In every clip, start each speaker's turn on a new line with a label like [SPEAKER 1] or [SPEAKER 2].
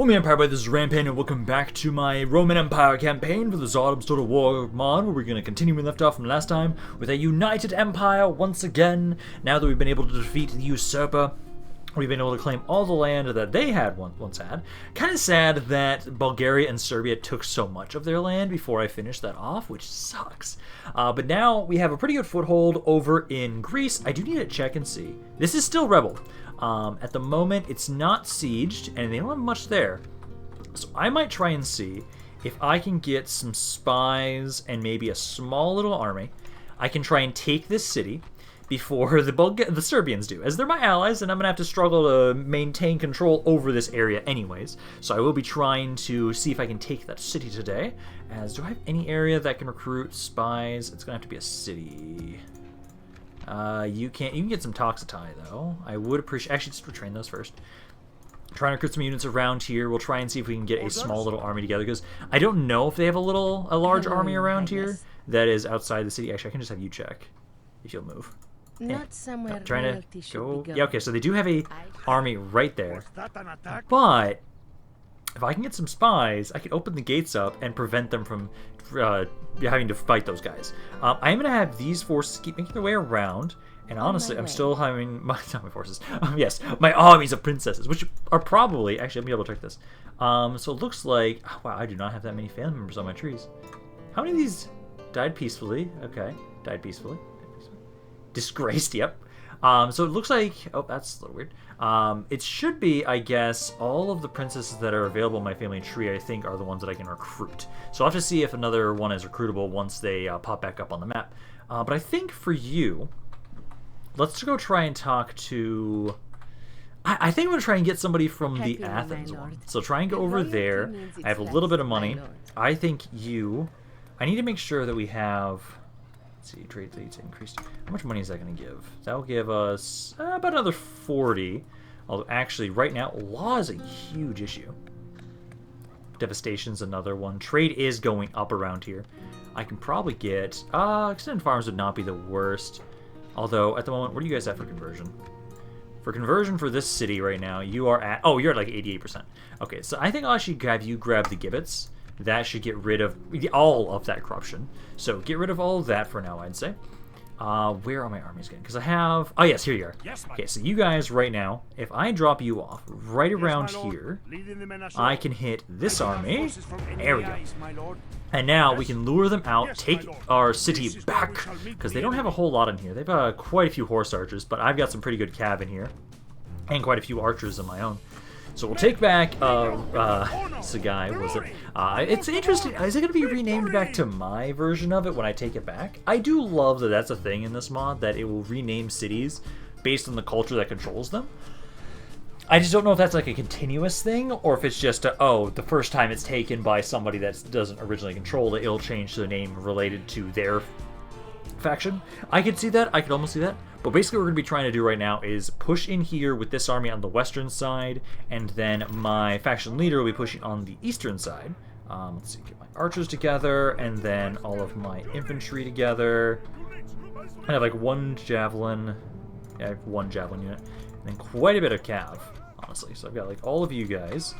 [SPEAKER 1] Roman Empire, this is Rampaned, and welcome back to my Roman Empire campaign for the Tsardoms Total War mod, where we're going to continue where we left off from last time with a united empire once again. Now that we've been able to defeat the usurper, we've been able to claim all the land that they had once had. Kind of sad that Bulgaria and Serbia took so much of their land before I finished that off, which sucks. But now we have a pretty good foothold over in Greece. I do need to check and see. This is still rebel. At the moment, it's not sieged, and they don't have much there. So I might try and see if I can get some spies and maybe a small little army. I can try and take this city before the Serbians do, as they're my allies, and I'm going to have to struggle to maintain control over this area anyways. So I will be trying to see if I can take that city today. Do I have any area that can recruit spies? It's going to have to be a city. You can get some Toxotai, though. I would appreciate... Actually, just retrain those first. Try and recruit some units around here. We'll try and see if we can get a small little army together, because I don't know if they have a large army around here that is outside the city. Actually, I can just have you check if you'll move.
[SPEAKER 2] Not somewhere
[SPEAKER 1] trying to go... Yeah, okay, so they do have a army right there. But if I can get some spies, I can open the gates up and prevent them from having to fight those guys. I'm going to have these forces keep making their way around, and honestly, I'm still having my forces. Yes, my armies of princesses, which are probably... Actually, let me double check this. So it looks like... Oh, wow, I do not have that many family members on my trees. How many of these died peacefully? Okay, died peacefully. Disgraced, yep. So it looks like... Oh, that's a little weird. It should be, I guess, all of the princesses that are available in my family tree, I think, are the ones that I can recruit. So I'll have to see if another one is recruitable once they pop back up on the map. But I think for you, let's go try and talk to... I think I'm going to try and get somebody from the Athens one. So try and go over there. I have a little bit of money. I think you... I need to make sure that we have... Let's see, trade leads increased. How much money is that going to give? That will give us about another 40. Although, actually, right now, law is a huge issue. Devastation's another one. Trade is going up around here. I can probably get... extended farms would not be the worst. Although, at the moment, what do you guys have for conversion? For conversion for this city right now, you are at... Oh, you're at like 88%. Okay, so I think I'll actually have you grab the gibbets. That should get rid of all of that corruption. So get rid of all of that for now, I'd say. Where are my armies again? Because I have... Oh, yes, here you are. Okay, so you guys right now, if I drop you off right around here, I can hit this army. There we go. And now we can lure them out, take our city back, because they don't have a whole lot in here. They've quite a few horse archers, but I've got some pretty good cav in here, and quite a few archers of my own. So we'll take back, Pegai, was it? It's interesting, is it going to be renamed back to my version of it when I take it back? I do love that that's a thing in this mod, that it will rename cities based on the culture that controls them. I just don't know if that's like a continuous thing, or if it's just the first time it's taken by somebody that doesn't originally control it, it'll change the name related to their faction. I could see that, I could almost see that. But basically what we're going to be trying to do right now is push in here with this army on the western side, and then my faction leader will be pushing on the eastern side. Let's see, get my archers together, and then all of my infantry together. I have like one javelin, yeah, I have one javelin unit, and then quite a bit of cav, honestly. So I've got like all of you guys,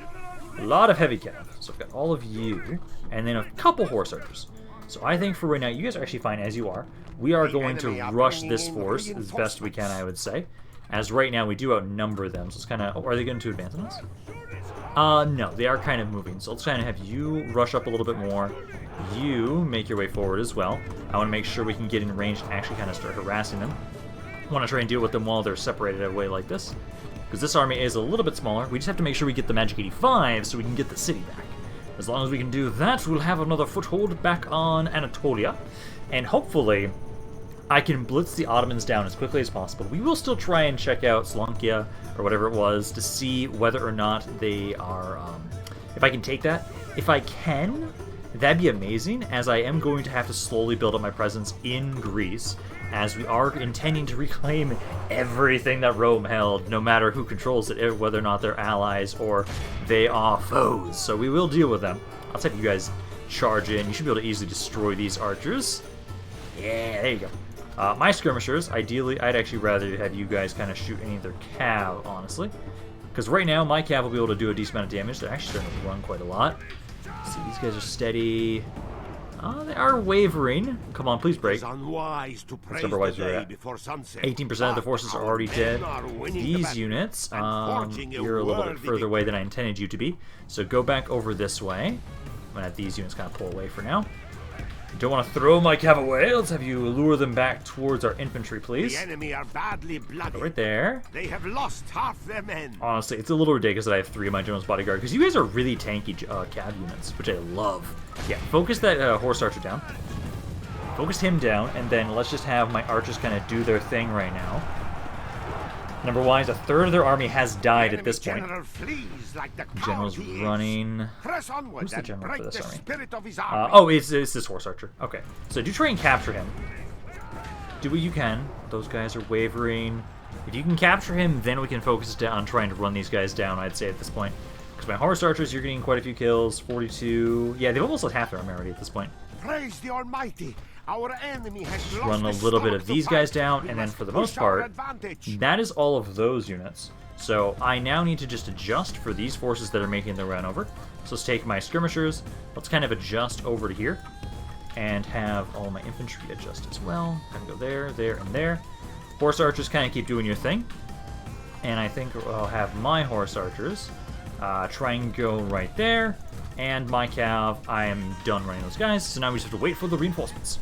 [SPEAKER 1] a lot of heavy cav, so I've got all of you, and then a couple horse archers. So I think for right now, you guys are actually fine as you are. We are going to rush this force as best we can, I would say. As right now, we do outnumber them, so it's kind of... Oh, are they going to advance on us? No, they are kind of moving. So let's kind of have you rush up a little bit more. You make your way forward as well. I want to make sure we can get in range and actually kind of start harassing them. I want to try and deal with them while they're separated away like this. Because this army is a little bit smaller. We just have to make sure we get the Magic 85 so we can get the city back. As long as we can do that, we'll have another foothold back on Anatolia. And hopefully, I can blitz the Ottomans down as quickly as possible. We will still try and check out Slovakia, or whatever it was, to see whether or not they are... if I can take that. If I can, that'd be amazing, as I am going to have to slowly build up my presence in Greece, as we are intending to reclaim everything that Rome held, no matter who controls it, whether or not they're allies or they are foes. So we will deal with them. I'll have you guys charge in. You should be able to easily destroy these archers. Yeah, there you go. My skirmishers, ideally, I'd actually rather have you guys kind of shoot any of their cav, honestly. Because right now, my cav will be able to do a decent amount of damage. They're actually starting to run quite a lot. Let's see, these guys are steady. They are wavering. Come on, please break. That's number wise we're at. 18% of the forces are already dead. These units, you're a little bit further away than I intended you to be. So go back over this way. I'm going to have these units kind of pull away for now. Don't want to throw my cav away. Let's have you lure them back towards our infantry, please.
[SPEAKER 2] The enemy are badly bloody.
[SPEAKER 1] Right there.
[SPEAKER 2] They have lost half their men.
[SPEAKER 1] Honestly, it's a little ridiculous that I have 3 of my general's bodyguard, because you guys are really tanky cav units, which I love. Yeah, focus that horse archer down. Focus him down, and then let's just have my archers kind of do their thing right now. Number wise, a third of their army has died at this point. General's running. Who's the general for this army? Oh, it's this horse archer. Okay, so do try and capture him. Do what you can. Those guys are wavering. If you can capture him, then we can focus on trying to run these guys down, I'd say, at this point. Because my horse archers, you're getting quite a few kills. 42. Yeah, they've almost lost half their army already at this point.
[SPEAKER 2] Praise the Almighty. Our enemy has lost
[SPEAKER 1] run a little bit of these guys down, and then for the most part, that is all of those units. So I now need to just adjust for these forces that are making the run over. So let's take my skirmishers, let's kind of adjust over to here, and have all my infantry adjust as well. Kind of go there, there, and there. Horse archers kind of keep doing your thing. And I think I'll have my horse archers try and go right there. And my cav, I am done running those guys, so now we just have to wait for the reinforcements.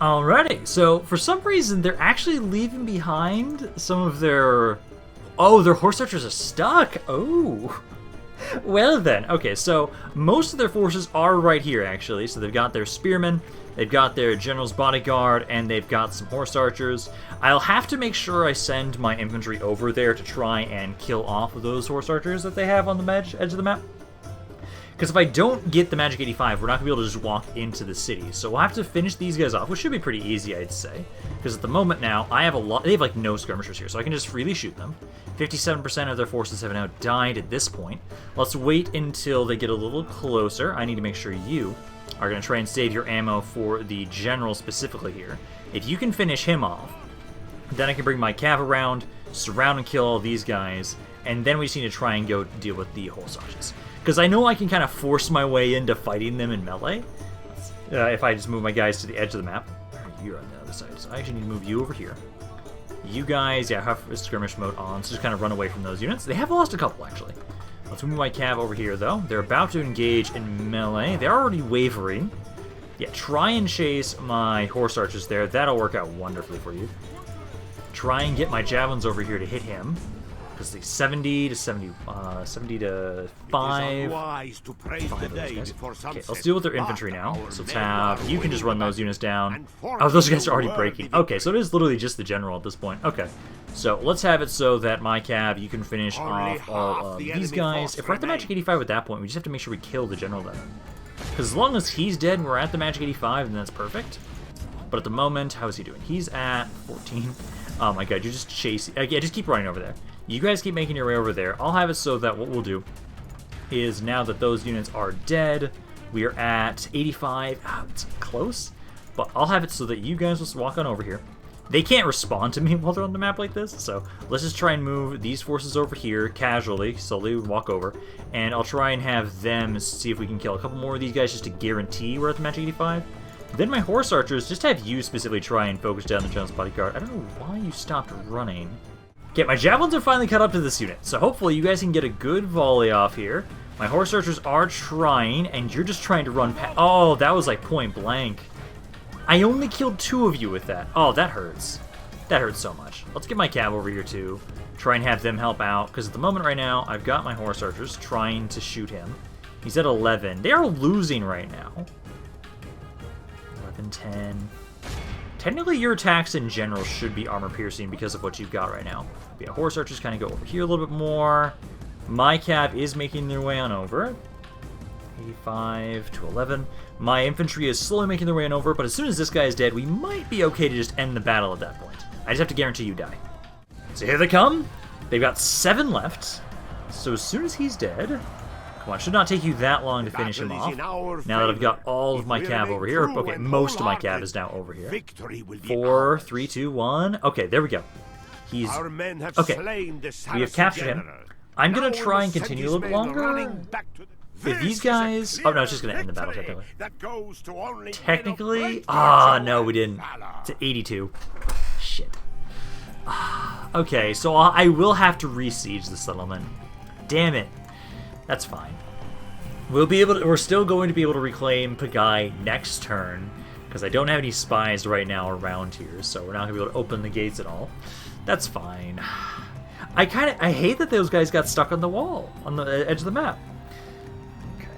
[SPEAKER 1] Alrighty, so for some reason they're actually leaving behind some of their... Oh, their horse archers are stuck! Oh! Well then, okay, so most of their forces are right here actually. So they've got their spearmen, they've got their general's bodyguard, and they've got some horse archers. I'll have to make sure I send my infantry over there to try and kill off those horse archers that they have on the edge of the map. Because if I don't get the Magic 85, we're not going to be able to just walk into the city. So we'll have to finish these guys off, which should be pretty easy, I'd say. Because at the moment now, I have they have like no skirmishers here, so I can just freely shoot them. 57% of their forces have now died at this point. Let's wait until they get a little closer. I need to make sure you are going to try and save your ammo for the general specifically here. If you can finish him off, then I can bring my cav around, surround and kill all these guys, and then we just need to try and go deal with the horse archers. Because I know I can kind of force my way into fighting them in melee. If I just move my guys to the edge of the map. You're on the other side, so I actually need to move you over here. You guys, yeah, have skirmish mode on, so just kind of run away from those units. They have lost a couple, actually. Let's move my cav over here, though. They're about to engage in melee. They're already wavering. Yeah, try and chase my horse archers there. That'll work out wonderfully for you. Try and get my javelins over here to hit him. Because the 70 to 70 to 5. Okay, let's deal with their infantry now. So let's have you can just run those units down. Oh, those guys are already breaking. Okay, so it is literally just the general at this point. Okay, so let's have it so that my cav, you can finish off all of these guys. If we're at the Magic 85 at that point, we just have to make sure we kill the general then. Because as long as he's dead and we're at the Magic 85, then that's perfect. But at the moment, how is he doing? He's at 14. Oh my god, you're just chasing. Yeah, just keep running over there. You guys keep making your way over there. I'll have it so that what we'll do is now that those units are dead, we are at 85. It's close. But I'll have it so that you guys just walk on over here. They can't respond to me while they're on the map like this, so let's just try and move these forces over here casually, slowly walk over, and I'll try and have them see if we can kill a couple more of these guys just to guarantee we're at the Magic 85. Then my horse archers, just have you specifically try and focus down the general's bodyguard. I don't know why you stopped running. Okay, my javelins are finally caught up to this unit, so hopefully you guys can get a good volley off here. My horse archers are trying, and you're just trying to run past. Oh, that was like point blank. I only killed 2 of you with that. Oh, that hurts. That hurts so much. Let's get my cav over here too. Try and have them help out, because at the moment right now, I've got my horse archers trying to shoot him. He's at 11. They are losing right now. 11, 10. Technically, your attacks in general should be armor-piercing because of what you've got right now. Yeah, horse archers kind of go over here a little bit more. My cav is making their way on over. 85 to 11. My infantry is slowly making their way on over, but as soon as this guy is dead, we might be okay to just end the battle at that point. I just have to guarantee you die. So here they come. They've got 7 left. So as soon as he's dead... Come on, it should not take you that long to finish him off. Now that I've got all of my cav over here. Okay, most of my cav is now over here. 4, 3, 2, 1. Okay, there we go. He's... Okay, we have captured him. I'm going to try and continue a little bit longer. If these guys... Oh, no, it's just going to end the battle, technically. Technically? Ah, no, we didn't. It's at 82. Shit. Okay, so I will have to re-siege the settlement. Damn it. That's fine. We're still going to be able to reclaim Pegai next turn, because I don't have any spies right now around here, so we're not going to be able to open the gates at all. That's fine. I hate that those guys got stuck on the wall, on the edge of the map. Okay.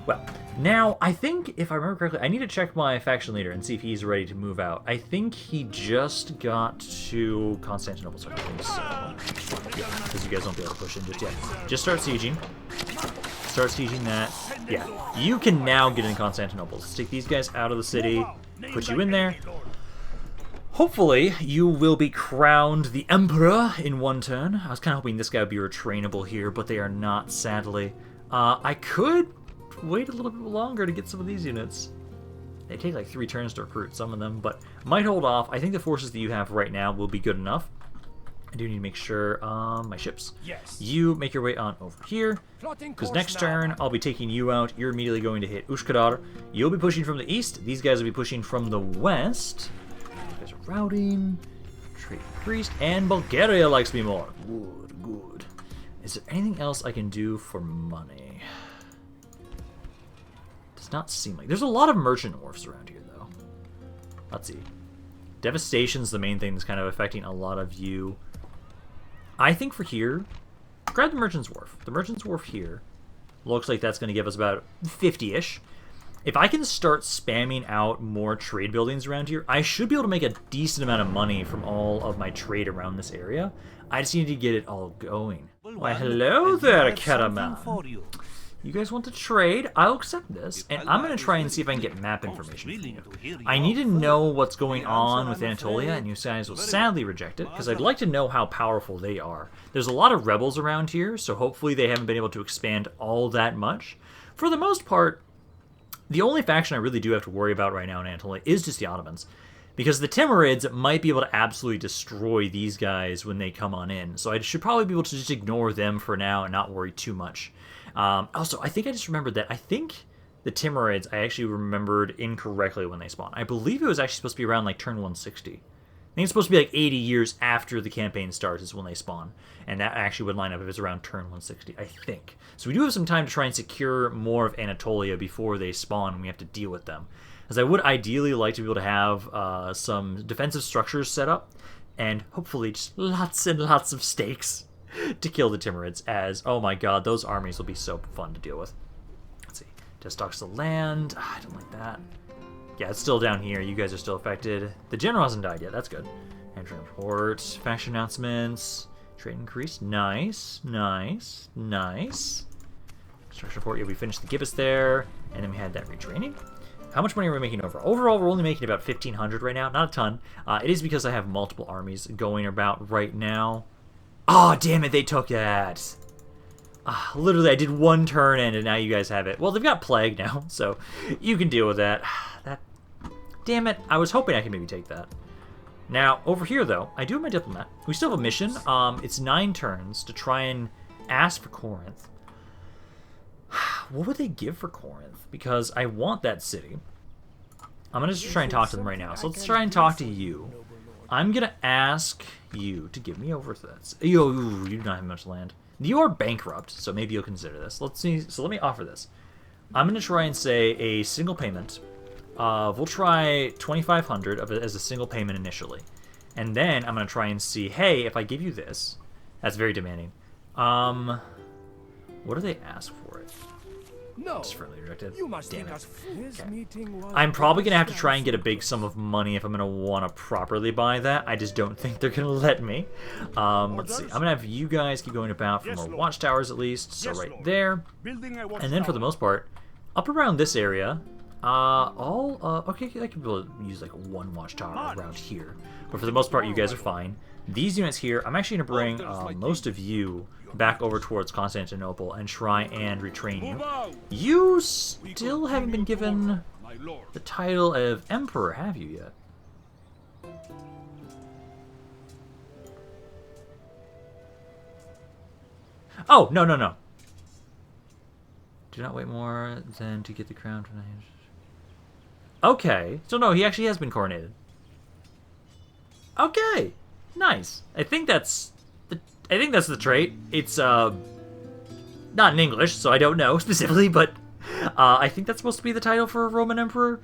[SPEAKER 1] Well, now, I think, if I remember correctly, I need to check my faction leader and see if he's ready to move out. I think he just got to Constantinople, so I think so. Yeah, because you guys won't be able to push in just yet. Just start sieging. Start sieging that. Yeah, you can now get in Constantinople. Let's take these guys out of the city, put you in there. Hopefully, you will be crowned the Emperor in one turn. I was kind of hoping this guy would be retrainable here, but they are not, sadly. I could wait a little bit longer to get some of these units. They take like 3 turns to recruit some of them, but might hold off. I think the forces that you have right now will be good enough. I do need to make sure my ships. Yes. You make your way on over here, because next turn I'll be taking you out. You're immediately going to hit Uskudar. You'll be pushing from the east. These guys will be pushing from the west. You guys are routing. Trade priest, and Bulgaria likes me more. Good, good. Is there anything else I can do for money? Does not seem like. There's a lot of merchant wharfs around here, though. Let's see. Devastation's the main thing that's kind of affecting a lot of you. I think for here, grab the Merchant's Wharf. The Merchant's Wharf here looks like that's going to give us about 50-ish. If I can start spamming out more trade buildings around here, I should be able to make a decent amount of money from all of my trade around this area. I just need to get it all going. Why, hello there, Caraman. You guys want to trade? I'll accept this, and I'm going to try and see if I can get map information from you. I need to know what's going on with Anatolia, and you guys will sadly reject it, because I'd like to know how powerful they are. There's a lot of rebels around here, so hopefully they haven't been able to expand all that much. For the most part, the only faction I really do have to worry about right now in Anatolia is just the Ottomans. Because the Timurids might be able to absolutely destroy these guys when they come on in, so I should probably be able to just ignore them for now and not worry too much. Also, I think I just remembered that I think the Timurids I actually remembered incorrectly when they spawn. I believe it was actually supposed to be around like turn 160. I think it's supposed to be like 80 years after the campaign starts is when they spawn. And that actually would line up if it's around turn 160, I think. So we do have some time to try and secure more of Anatolia before they spawn and we have to deal with them. As I would ideally like to be able to have some defensive structures set up. And hopefully just lots and lots of stakes to kill the Timurids, as, oh my god, those armies will be so fun to deal with. Let's see. Destocks the land. I don't like that. Yeah, it's still down here. You guys are still affected. The general hasn't died yet. That's good. Entry report. Faction announcements. Trade increase. Nice. Nice. Nice. Construction report. Yeah, we finished the gibbous there. And then we had that retraining. How much money are we making overall? Overall, we're only making about 1,500 right now. Not a ton. It is because I have multiple armies going about right now. Oh, damn it, they took that. Literally, I did one turn in, and now you guys have it. Well, they've got Plague now, so you can deal with that. Damn it, I was hoping I could maybe take that. Now, over here, though, I do have my diplomat. We still have a mission. It's 9 turns to try and ask for Corinth. What would they give for Corinth? Because I want that city. I'm going to just try and talk to them right now. So let's try and talk to you. I'm going to ask you to give me over to that. You do not have much land. You are bankrupt, so maybe you'll consider this. Let's see. So let me offer this. I'm going to try and say a single payment. We'll try 2,500 of it as a single payment initially. And then I'm going to try and see, hey, if I give you this, that's very demanding. What do they ask for it?
[SPEAKER 2] No,
[SPEAKER 1] it's friendly directed.
[SPEAKER 2] You must
[SPEAKER 1] Damn
[SPEAKER 2] think
[SPEAKER 1] it.
[SPEAKER 2] okay.
[SPEAKER 1] I'm probably going to have to try and get a big sum of money if I'm going to want to properly buy that. I just don't think they're going to let me. Let's see. I'm going to have you guys keep going about for more watchtowers at least. So right there. And then for the most part, up around this area, okay, I could use like 1 watchtower around here. But for the most part, you guys are fine. These units here, I'm actually going to bring most of you back over towards Constantinople and try and retrain you. You still haven't been given the title of Emperor, have you yet? Oh, no, no, no. Do not wait more than to get the crown from the... Okay. So, no, he actually has been coronated. Okay. Nice. I think that's the trait. It's, not in English, so I don't know specifically, but I think that's supposed to be the title for a Roman Emperor.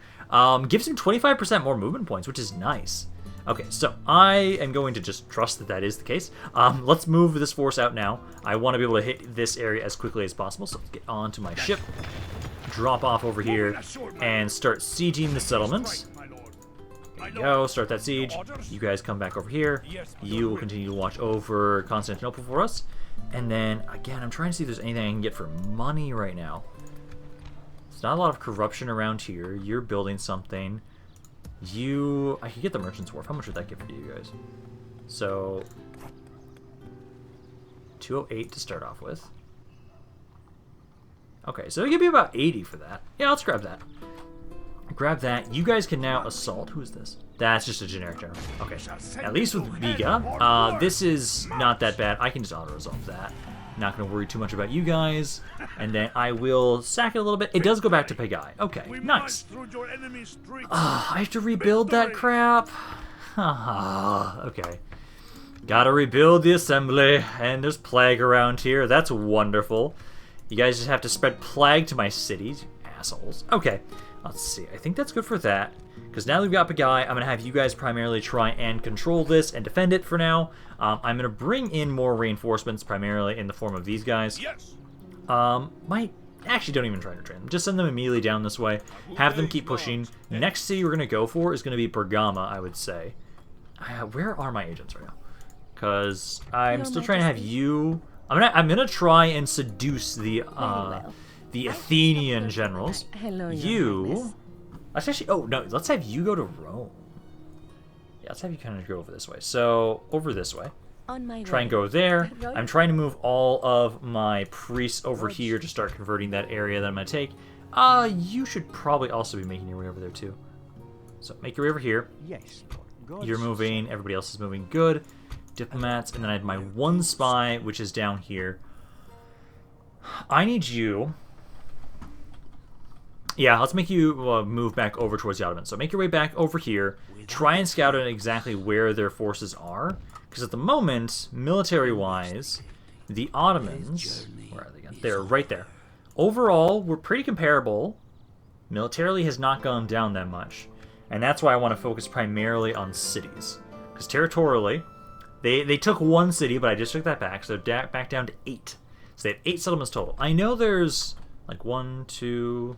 [SPEAKER 1] Gives him 25% more movement points, which is nice. Okay, so I am going to just trust that that is the case. Let's move this force out now. I want to be able to hit this area as quickly as possible, so let's get onto my ship, drop off over here, and start sieging the settlements. There you go, start that siege. You guys come back over here. You will continue to watch over Constantinople for us. And then, again, I'm trying to see if there's anything I can get for money right now. There's not a lot of corruption around here. You're building something. I could get the Merchant's Wharf. How much would that give for you guys? So, 208 to start off with. Okay, so it'll give me about 80 for that. Yeah, let's grab that. Grab that. You guys can now assault. Who is this? That's just a generic general. Okay. At least with Pegai, this is not that bad. I can just auto-resolve that. Not going to worry too much about you guys. And then I will sack it a little bit. It does go back to Pegai. Okay, nice. I have to rebuild that crap. Okay. Gotta rebuild the assembly. And there's plague around here. That's wonderful. You guys just have to spread plague to my cities, you assholes. Okay. Let's see. I think that's good for that. Because now we've got Pegai, I'm going to have you guys primarily try and control this and defend it for now. I'm going to bring in more reinforcements, primarily in the form of these guys.
[SPEAKER 2] Yes.
[SPEAKER 1] Actually, don't even try to train them. Just send them immediately down this way. Have them keep pushing. Next city we're going to go for is going to be Bergama, I would say. Where are my agents right now? Because I'm still trying to have you... I'm gonna try and seduce the Athenian generals. You... Let's actually... Oh, no. Let's have you go to Rome. Yeah, let's have you kind of go over this way. So, over this way. Try and go there. I'm trying to move all of my priests over here to start converting that area that I'm going to take. You should probably also be making your way over there, too. So, make your way over here.
[SPEAKER 2] Yes.
[SPEAKER 1] You're moving. Everybody else is moving. Good. Diplomats. And then I have my one spy, which is down here. I need you... Yeah, let's make you move back over towards the Ottomans. So make your way back over here. Try and scout out exactly where their forces are. Because at the moment, military-wise, the Ottomans... Where are they again? They're right there. Overall, we're pretty comparable. Militarily has not gone down that much. And that's why I want to focus primarily on cities. Because territorially, they took one city, but I just took that back. So they're back down to 8. So they have 8 settlements total. I know there's like 1, 2...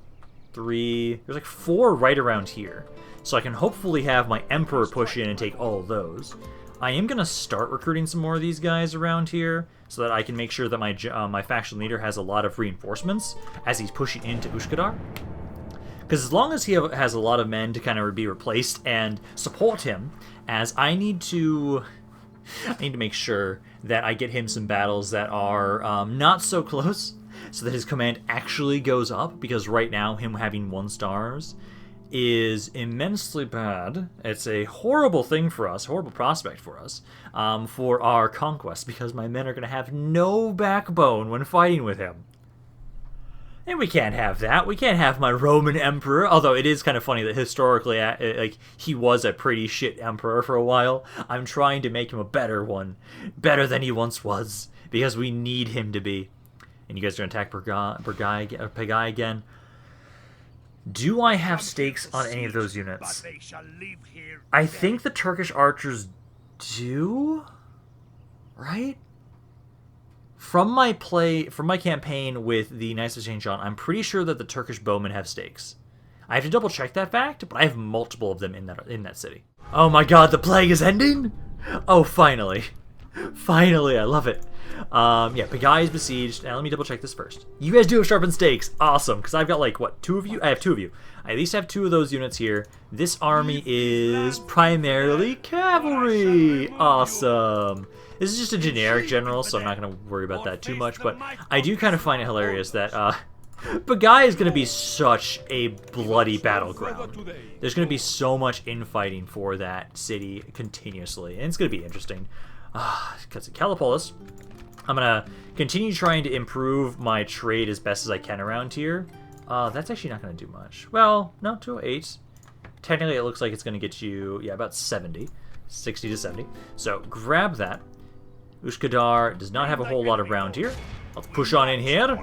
[SPEAKER 1] 3, there's like 4 right around here. So I can hopefully have my Emperor push in and take all of those. I am going to start recruiting some more of these guys around here so that I can make sure that my faction leader has a lot of reinforcements as he's pushing into Uskudar. Because as long as he has a lot of men to kind of be replaced and support him, as I need to make sure that I get him some battles that are not so close, so that his command actually goes up, because right now him having 1 stars is immensely bad. It's a horrible thing for us, horrible prospect for us, for our conquest, because my men are going to have no backbone when fighting with him. And we can't have that. We can't have my Roman emperor, although it is kind of funny that historically, like, he was a pretty shit emperor for a while. I'm trying to make him a better one, better than he once was, because we need him to be. And you guys are going to attack Pegai again. Do I have stakes on any of those units? I think the Turkish archers do, right? From my campaign with the Knights of St. John, I'm pretty sure that the Turkish bowmen have stakes. I have to double check that fact, but I have multiple of them in that city. Oh my god, the plague is ending? Oh, finally. Finally, I love it. Yeah, Pegai is besieged. Now, let me double check this first. You guys do have sharpened stakes. Awesome, because I've got, like, what, 2 of you? I have 2 of you. I at least have 2 of those units here. This army is primarily cavalry. Awesome. This is just a generic general, so I'm not going to worry about that too much, but I do kind of find it hilarious that, Pegai is going to be such a bloody battleground. There's going to be so much infighting for that city continuously, and it's going to be interesting. Because Callipolis, I'm gonna continue trying to improve my trade as best as I can around here. That's actually not gonna do much. Well, no, 208. Technically, it looks like it's gonna get you, yeah, about 70. 60 to 70. So, grab that. Uskudar does not have a whole lot around here. Let's push on in here.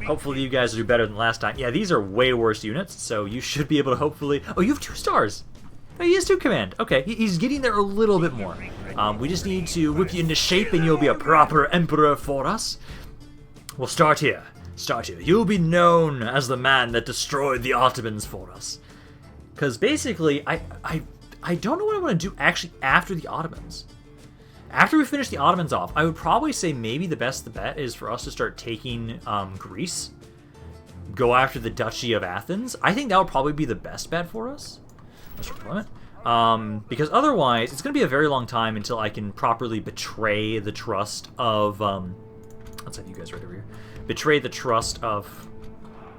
[SPEAKER 1] Hopefully you guys will do better than last time. Yeah, these are way worse units, so you should be able to hopefully... Oh, you have 2 stars! Oh, he has 2 command. Okay, he's getting there a little bit more. We just need to whip you into shape and you'll be a proper emperor for us. We'll start here. Start here. You'll be known as the man that destroyed the Ottomans for us. Because basically, I don't know what I want to do actually after the Ottomans. After we finish the Ottomans off, I would probably say maybe the best bet is for us to start taking Greece. Go after the Duchy of Athens. I think that would probably be the best bet for us. Let's deployment. Because otherwise, it's going to be a very long time until I can properly betray the trust of... let's have you guys right over here. Betray the trust of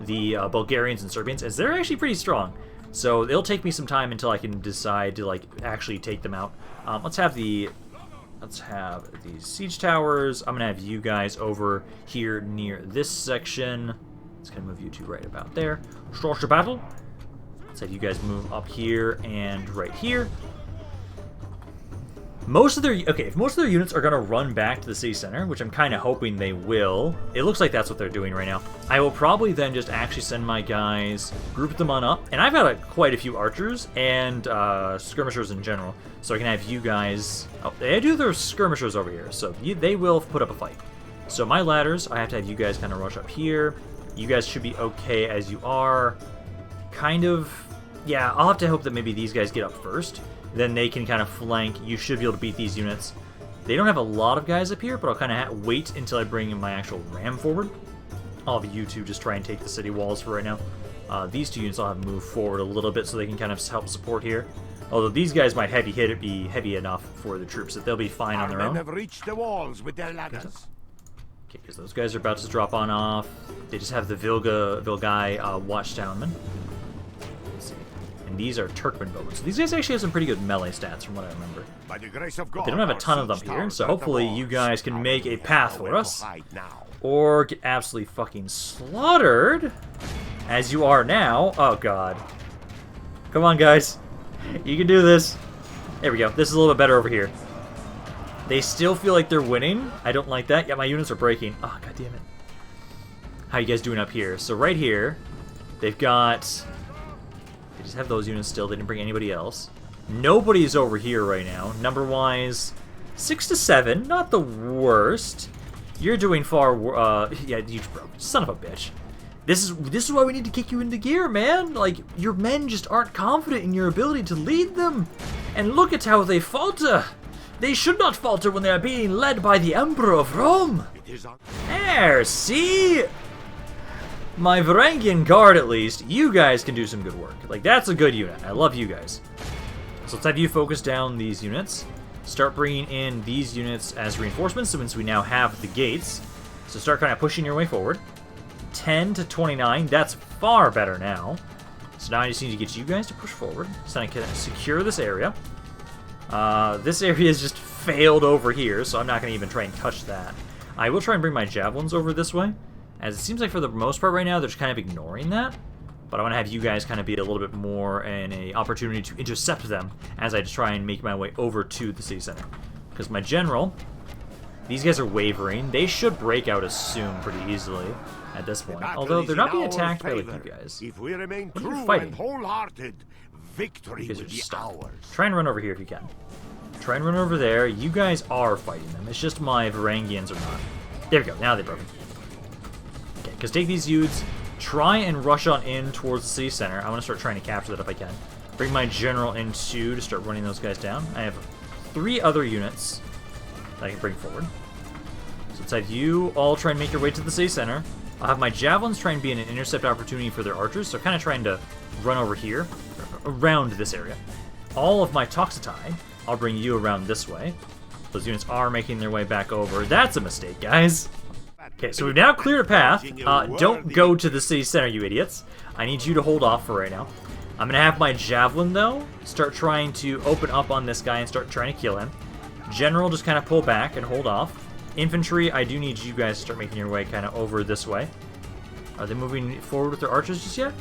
[SPEAKER 1] the Bulgarians and Serbians, as they're actually pretty strong. So it'll take me some time until I can decide to, like, actually take them out. Let's have these siege towers. I'm gonna have you guys over here near this section. It's gonna move you two right about there. Start your battle. Let's have you guys move up here and right here. If most of their units are gonna run back to the city center, which I'm kind of hoping they will. It looks like that's what they're doing right now. I will probably then just actually send my guys, group them on up, and I've got quite a few archers and skirmishers in general, so I can have you guys. Oh, they do their skirmishers over here, so they will put up a fight. So my ladders, I have to have you guys kind of rush up here. You guys should be okay as you are. Kind of, yeah. I'll have to hope that maybe these guys get up first. Then they can kind of flank. You should be able to beat these units. They don't have a lot of guys up here, but I'll kind of wait until I bring my actual ram forward. I'll have you two just try and take the city walls for right now. These 2 units I'll have move forward a little bit so they can kind of help support here. Although these guys might be heavy enough for the troops that they'll be fine on their own.
[SPEAKER 2] Have reached the walls with their ladders.
[SPEAKER 1] Okay, because those guys are about to drop on off. They just have the Vilgai watchtownmen. These are Turkmen bowmen. So these guys actually have some pretty good melee stats from what I remember.
[SPEAKER 2] By the grace of God,
[SPEAKER 1] but they don't have a ton of them here, so hopefully you guys can make a path for us. Or get absolutely fucking slaughtered, as you are now. Oh god. Come on, guys. You can do this. There we go. This is a little bit better over here. They still feel like they're winning. I don't like that. Yeah, my units are breaking. Oh, god damn it. How you guys doing up here? So right here, they've got... They just have those units still. They didn't bring anybody else. Nobody's over here right now. Number-wise, 6 to 7. Not the worst. You're doing far... yeah, you son of a bitch. This is why we need to kick you into gear, man. Like, your men just aren't confident in your ability to lead them. And look at how they falter. They should not falter when they are being led by the Emperor of Rome. There, see? My Varangian Guard, at least, you guys can do some good work. Like, that's a good unit. I love you guys. So let's have you focus down these units. Start bringing in these units as reinforcements, since we now have the gates. So start kind of pushing your way forward. 10 to 29, that's far better now. So now I just need to get you guys to push forward. So I can secure this area. This area has just failed over here, so I'm not going to even try and touch that. I will try and bring my javelins over this way. As it seems like for the most part right now, they're just kind of ignoring that. But I want to have you guys kind of be a little bit more in an opportunity to intercept them as I just try and make my way over to the city center. Because my general, these guys are wavering. They should break out as soon pretty easily at this point. Although they're not being attacked by like you guys.
[SPEAKER 2] If we remain
[SPEAKER 1] What are you
[SPEAKER 2] true
[SPEAKER 1] fighting?
[SPEAKER 2] and wholehearted, victory
[SPEAKER 1] You guys
[SPEAKER 2] will
[SPEAKER 1] are
[SPEAKER 2] be
[SPEAKER 1] stuck.
[SPEAKER 2] ours.
[SPEAKER 1] Try and run over here if you can. Try and run over there. You guys are fighting them. It's just my Varangians are not. There we go. Now they're broken. Okay, because take these youths. Try and rush on in towards the city center. I want to start trying to capture that if I can. Bring my general in too to start running those guys down. I have 3 other units that I can bring forward. So let's have you all try and make your way to the city center. I'll have my javelins try and be an intercept opportunity for their archers, so kind of trying to run over here, around this area. All of my Toxotai, I'll bring you around this way. Those units are making their way back over. That's a mistake, guys. Okay, so we've now cleared a path. Don't go to the city center, you idiots. I need you to hold off for right now. I'm going to have my javelin, though, start trying to open up on this guy and start trying to kill him. General, just kind of pull back and hold off. Infantry, I do need you guys to start making your way kind of over this way. Are they moving forward with their archers just yet?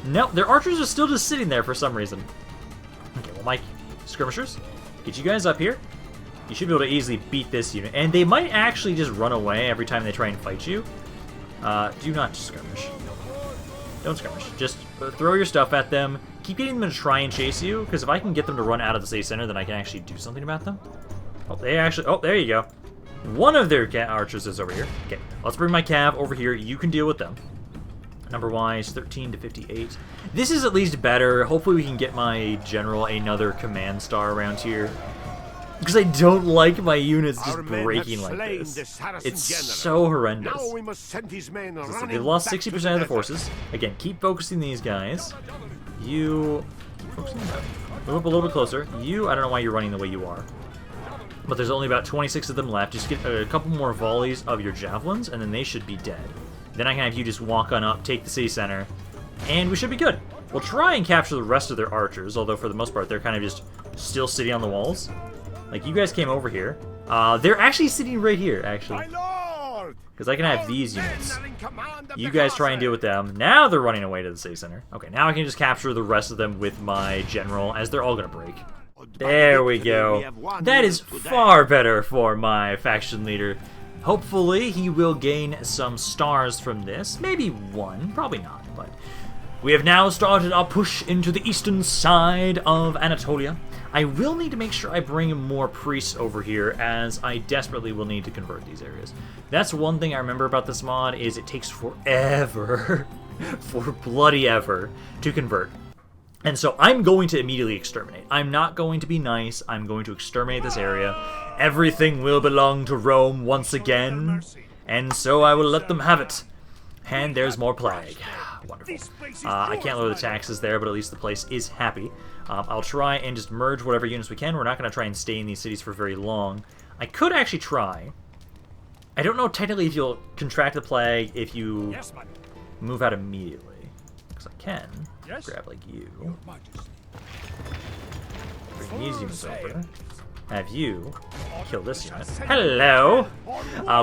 [SPEAKER 1] No, their archers are still just sitting there for some reason. Okay, well, my skirmishers, get you guys up here. You should be able to easily beat this unit. And they might actually just run away every time they try and fight you. Do not skirmish. Don't skirmish. Just throw your stuff at them. Keep getting them to try and chase you, because if I can get them to run out of the city center, then I can actually do something about them. Oh, they actually... Oh, there you go. One of their archers is over here. Okay, let's bring my cav over here. You can deal with them. Number-wise, 13 to 58. This is at least better. Hopefully we can get my general another command star around here. Because I don't like my units just breaking like this. It's so horrendous. They've lost 60% of the forces. Again, keep focusing these guys. You... Keep focusing them. Move up a little bit closer. You, I don't know why you're running the way you are. But there's only about 26 of them left. Just get a couple more volleys of your javelins, and then they should be dead. Then I can have you just walk on up, take the city center, and we should be good. We'll try and capture the rest of their archers, although for the most part they're kind of just still sitting on the walls. Like, you guys came over here. They're actually sitting right here, actually. Because I can have these units. You guys try and deal with them. Now they're running away to the city center. Okay, now I can just capture the rest of them with my general, as they're all going to break. There we go. That is far better for my faction leader. Hopefully he will gain some stars from this. Maybe one, probably not, but... We have now started our push into the eastern side of Anatolia. I will need to make sure I bring more priests over here, as I desperately will need to convert these areas. That's one thing I remember about this mod, is it takes forever, for bloody ever, to convert. And so I'm going to immediately exterminate. I'm not going to be nice. I'm going to exterminate this area. Everything will belong to Rome once again. And so I will let them have it. And there's more plague. Wonderful. I can't lower the taxes there, but at least the place is happy. I'll try and just merge whatever units we can. We're not going to try and stay in these cities for very long. I could actually try. I don't know technically if you'll contract the plague if you move out immediately. Because I can. Grab like you. Bring these units over. Have you kill this unit. Hello!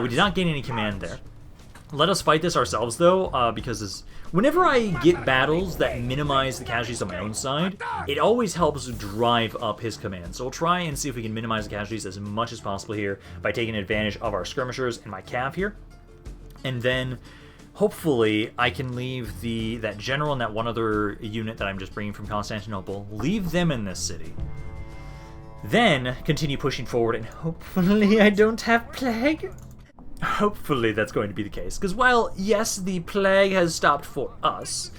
[SPEAKER 1] We did not gain any command there. Let us fight this ourselves though, because whenever I get battles that minimize the casualties on my own side, it always helps drive up his command. So we'll try and see if we can minimize the casualties as much as possible here by taking advantage of our skirmishers and my cav here. And then hopefully I can leave that general and that one other unit that I'm just bringing from Constantinople, leave them in this city. Then continue pushing forward, and hopefully I don't have plague. Hopefully that's going to be the case. Because while, yes, the plague has stopped for us,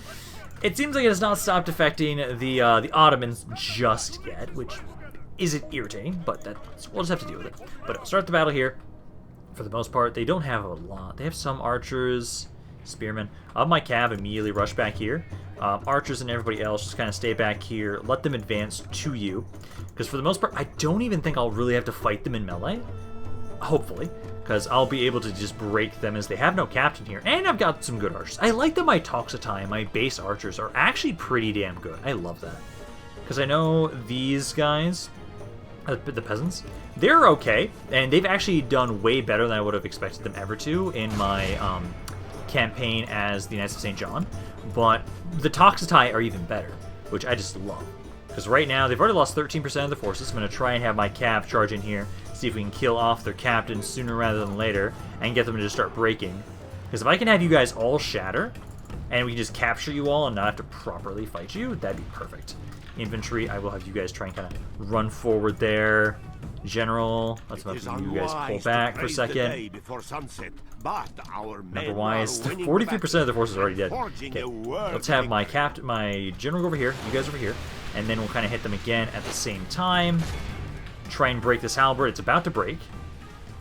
[SPEAKER 1] it seems like it has not stopped affecting the Ottomans just yet, which isn't irritating, but we'll just have to deal with it. But I'll start the battle here. For the most part, they don't have a lot. They have some archers, spearmen. Of my cav immediately rush back here. Archers and everybody else just kind of stay back here. Let them advance to you. Because for the most part, I don't even think I'll really have to fight them in melee. Hopefully. Because I'll be able to just break them as they have no captain here. And I've got some good archers. I like that my Toxotai, my base archers, are actually pretty damn good. I love that. Because I know these guys, the peasants, they're okay. And they've actually done way better than I would have expected them ever to in my campaign as the Knights of St. John. But the Toxotai are even better, which I just love. Because right now, they've already lost 13% of the forces. I'm going to try and have my cav charge in here, see if we can kill off their captain sooner rather than later, and get them to just start breaking. Because if I can have you guys all shatter, and we can just capture you all and not have to properly fight you, that'd be perfect. Infantry, I will have you guys try and kind of run forward there. General, let's have you guys pull back for a second. Number-wise, 43% of the forces are already dead. Okay, let's have my general go over here, you guys over here, and then we'll kind of hit them again at the same time. Try and break this halberd. It's about to break.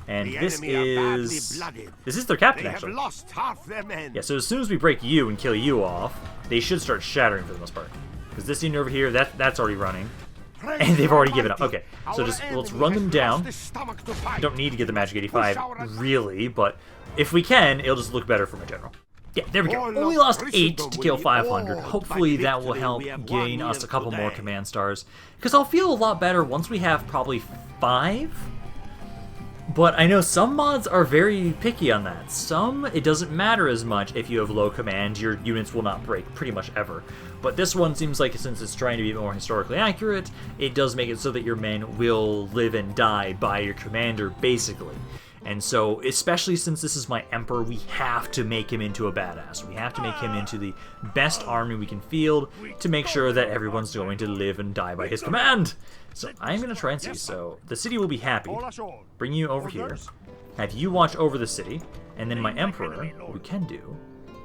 [SPEAKER 1] And this is their captain, actually. Yeah, so as soon as we break you and kill you off, they should start shattering for the most part. Because this unit over here, that's already running. And they've already given up. Okay, so just let's run them down. I don't need to get the Magic 85, really, but if we can, it'll just look better for my general. Yeah, there we go. Only lost 8 to kill 500. Hopefully that will help gain us a couple more command stars. Because I'll feel a lot better once we have probably 5. But I know some mods are very picky on that. Some, it doesn't matter as much if you have low command, your units will not break pretty much ever. But this one seems like, since it's trying to be more historically accurate, it does make it so that your men will live and die by your commander, basically. And so, especially since this is my emperor, we have to make him into a badass. We have to make him into the best army we can field to make sure that everyone's going to live and die by his command. So I'm going to try and see. So the city will be happy. Bring you over here. Have you watch over the city. And then my emperor, what we can do...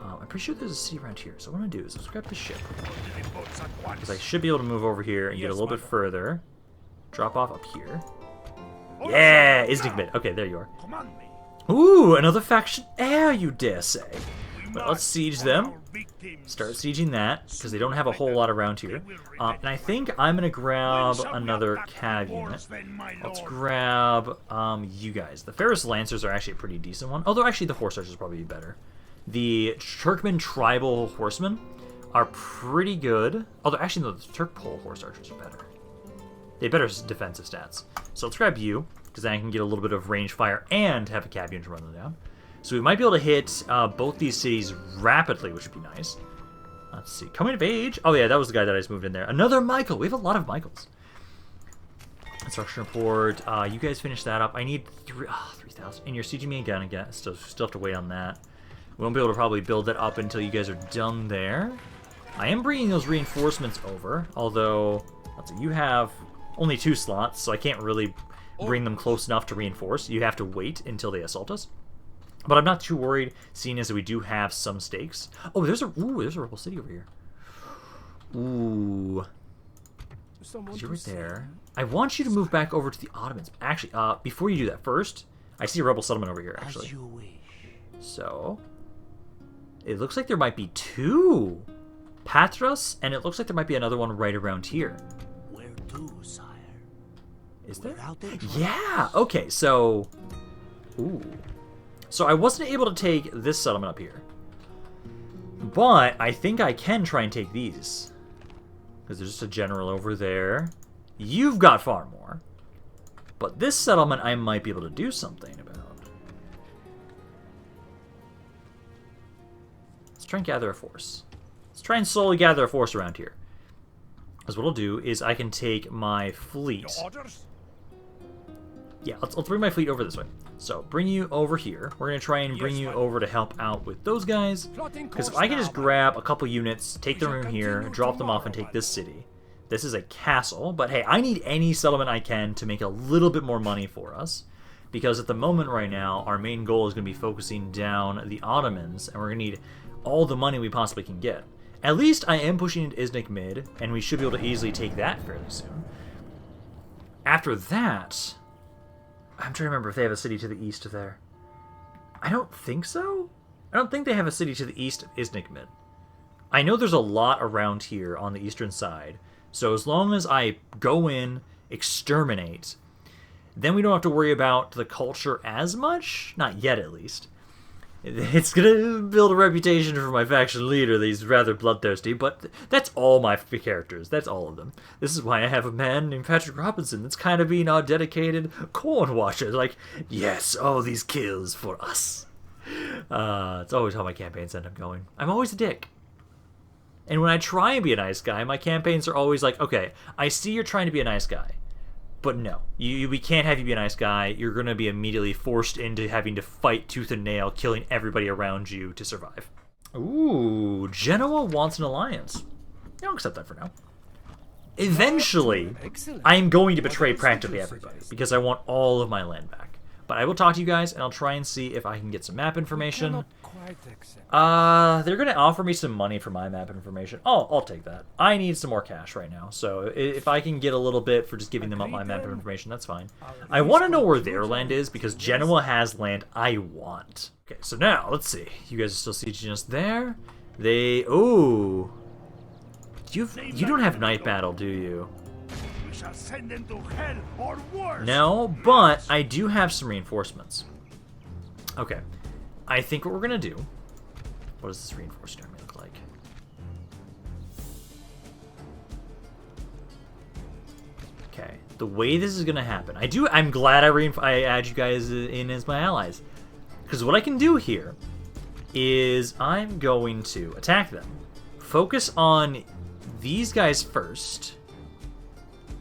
[SPEAKER 1] I'm pretty sure there's a city around here. So what I'm going to do is let's grab the ship. Because I should be able to move over here and get a little bit further. Drop off up here. Yeah, Iznikmid. Okay, there you are. Ooh, another faction heir, you dare say. But let's siege them. Start sieging that, because they don't have a whole lot around here. And I think I'm going to grab another cav unit. Let's grab you guys. The Ferris Lancers are actually a pretty decent one. Although, actually, the Horse Archers will probably be better. The Turkmen Tribal Horsemen are pretty good. Although, actually, no, the Turk Pole Horse Archers are better. They have better defensive stats. So let's grab you, because then I can get a little bit of range fire and have a cav unit to run them down. So we might be able to hit both these cities rapidly, which would be nice. Let's see. Coming of age. Oh, yeah, that was the guy that I just moved in there. Another Michael. We have a lot of Michaels. Instruction report. You guys finish that up. I need 3,000. And you're sieging me again. Still have to wait on that. We won't be able to probably build that up until you guys are done there. I am bringing those reinforcements over. Although, let's see. You have only 2 slots, so I can't really bring them close enough to reinforce. You have to wait until they assault us. But I'm not too worried, seeing as we do have some stakes. Oh, there's a rebel city over here. Ooh. You're right there. I want you to move back over to the Ottomans. Actually, before you do that, first, I see a rebel settlement over here, actually. So, it looks like there might be 2 Patras, and it looks like there might be another one right around here.
[SPEAKER 2] Where to, sire?
[SPEAKER 1] Is there? Yeah, okay, so... Ooh. So I wasn't able to take this settlement up here. But I think I can try and take these. Because there's just a general over there. You've got far more. But this settlement I might be able to do something about. Let's try and gather a force. Let's try and slowly gather a force around here. Because what I'll do is I can take my fleet. Yeah, let's bring my fleet over this way. So, bring you over here. We're going to try and bring you over to help out with those guys. Because if I can just grab a couple units, take them from here, drop them off, and take this city. This is a castle, but hey, I need any settlement I can to make a little bit more money for us. Because at the moment right now, our main goal is going to be focusing down the Ottomans, and we're going to need all the money we possibly can get. At least I am pushing into Iznikmid, and we should be able to easily take that fairly soon. After that... I'm trying to remember if they have a city to the east of there. I don't think so. I don't think they have a city to the east of Iznikmid. I know there's a lot around here on the eastern side. So as long as I go in, exterminate, then we don't have to worry about the culture as much. Not yet, at least. It's going to build a reputation for my faction leader that he's rather bloodthirsty, but that's all my characters. That's all of them. This is why I have a man named Patrick Robinson that's kind of being our dedicated corn watcher. Like, yes, all these kills for us. It's always how my campaigns end up going. I'm always a dick. And when I try and be a nice guy, my campaigns are always like, okay, I see you're trying to be a nice guy. But no, we can't have you be a nice guy. You're going to be immediately forced into having to fight tooth and nail, killing everybody around you to survive. Ooh, Genoa wants an alliance. I'll accept that for now. Eventually, I'm going to betray practically everybody, because I want all of my land back. But I will talk to you guys, and I'll try and see if I can get some map information. They're going to offer me some money for my map information. Oh, I'll take that. I need some more cash right now, so if I can get a little bit for just giving them up my map information, that's fine. I want to know where their land is, because Genoa has land I want. Okay, so now, let's see. You guys are still sieging us there. Ooh. You don't have night battle, do you?
[SPEAKER 2] Send them to hell or worse.
[SPEAKER 1] No, but I do have some reinforcements. Okay. I think what we're going to do... What does this reinforced army look like? Okay, the way this is gonna happen, I'm glad I add you guys in as my allies, because what I can do here is I'm going to attack them, focus on these guys first,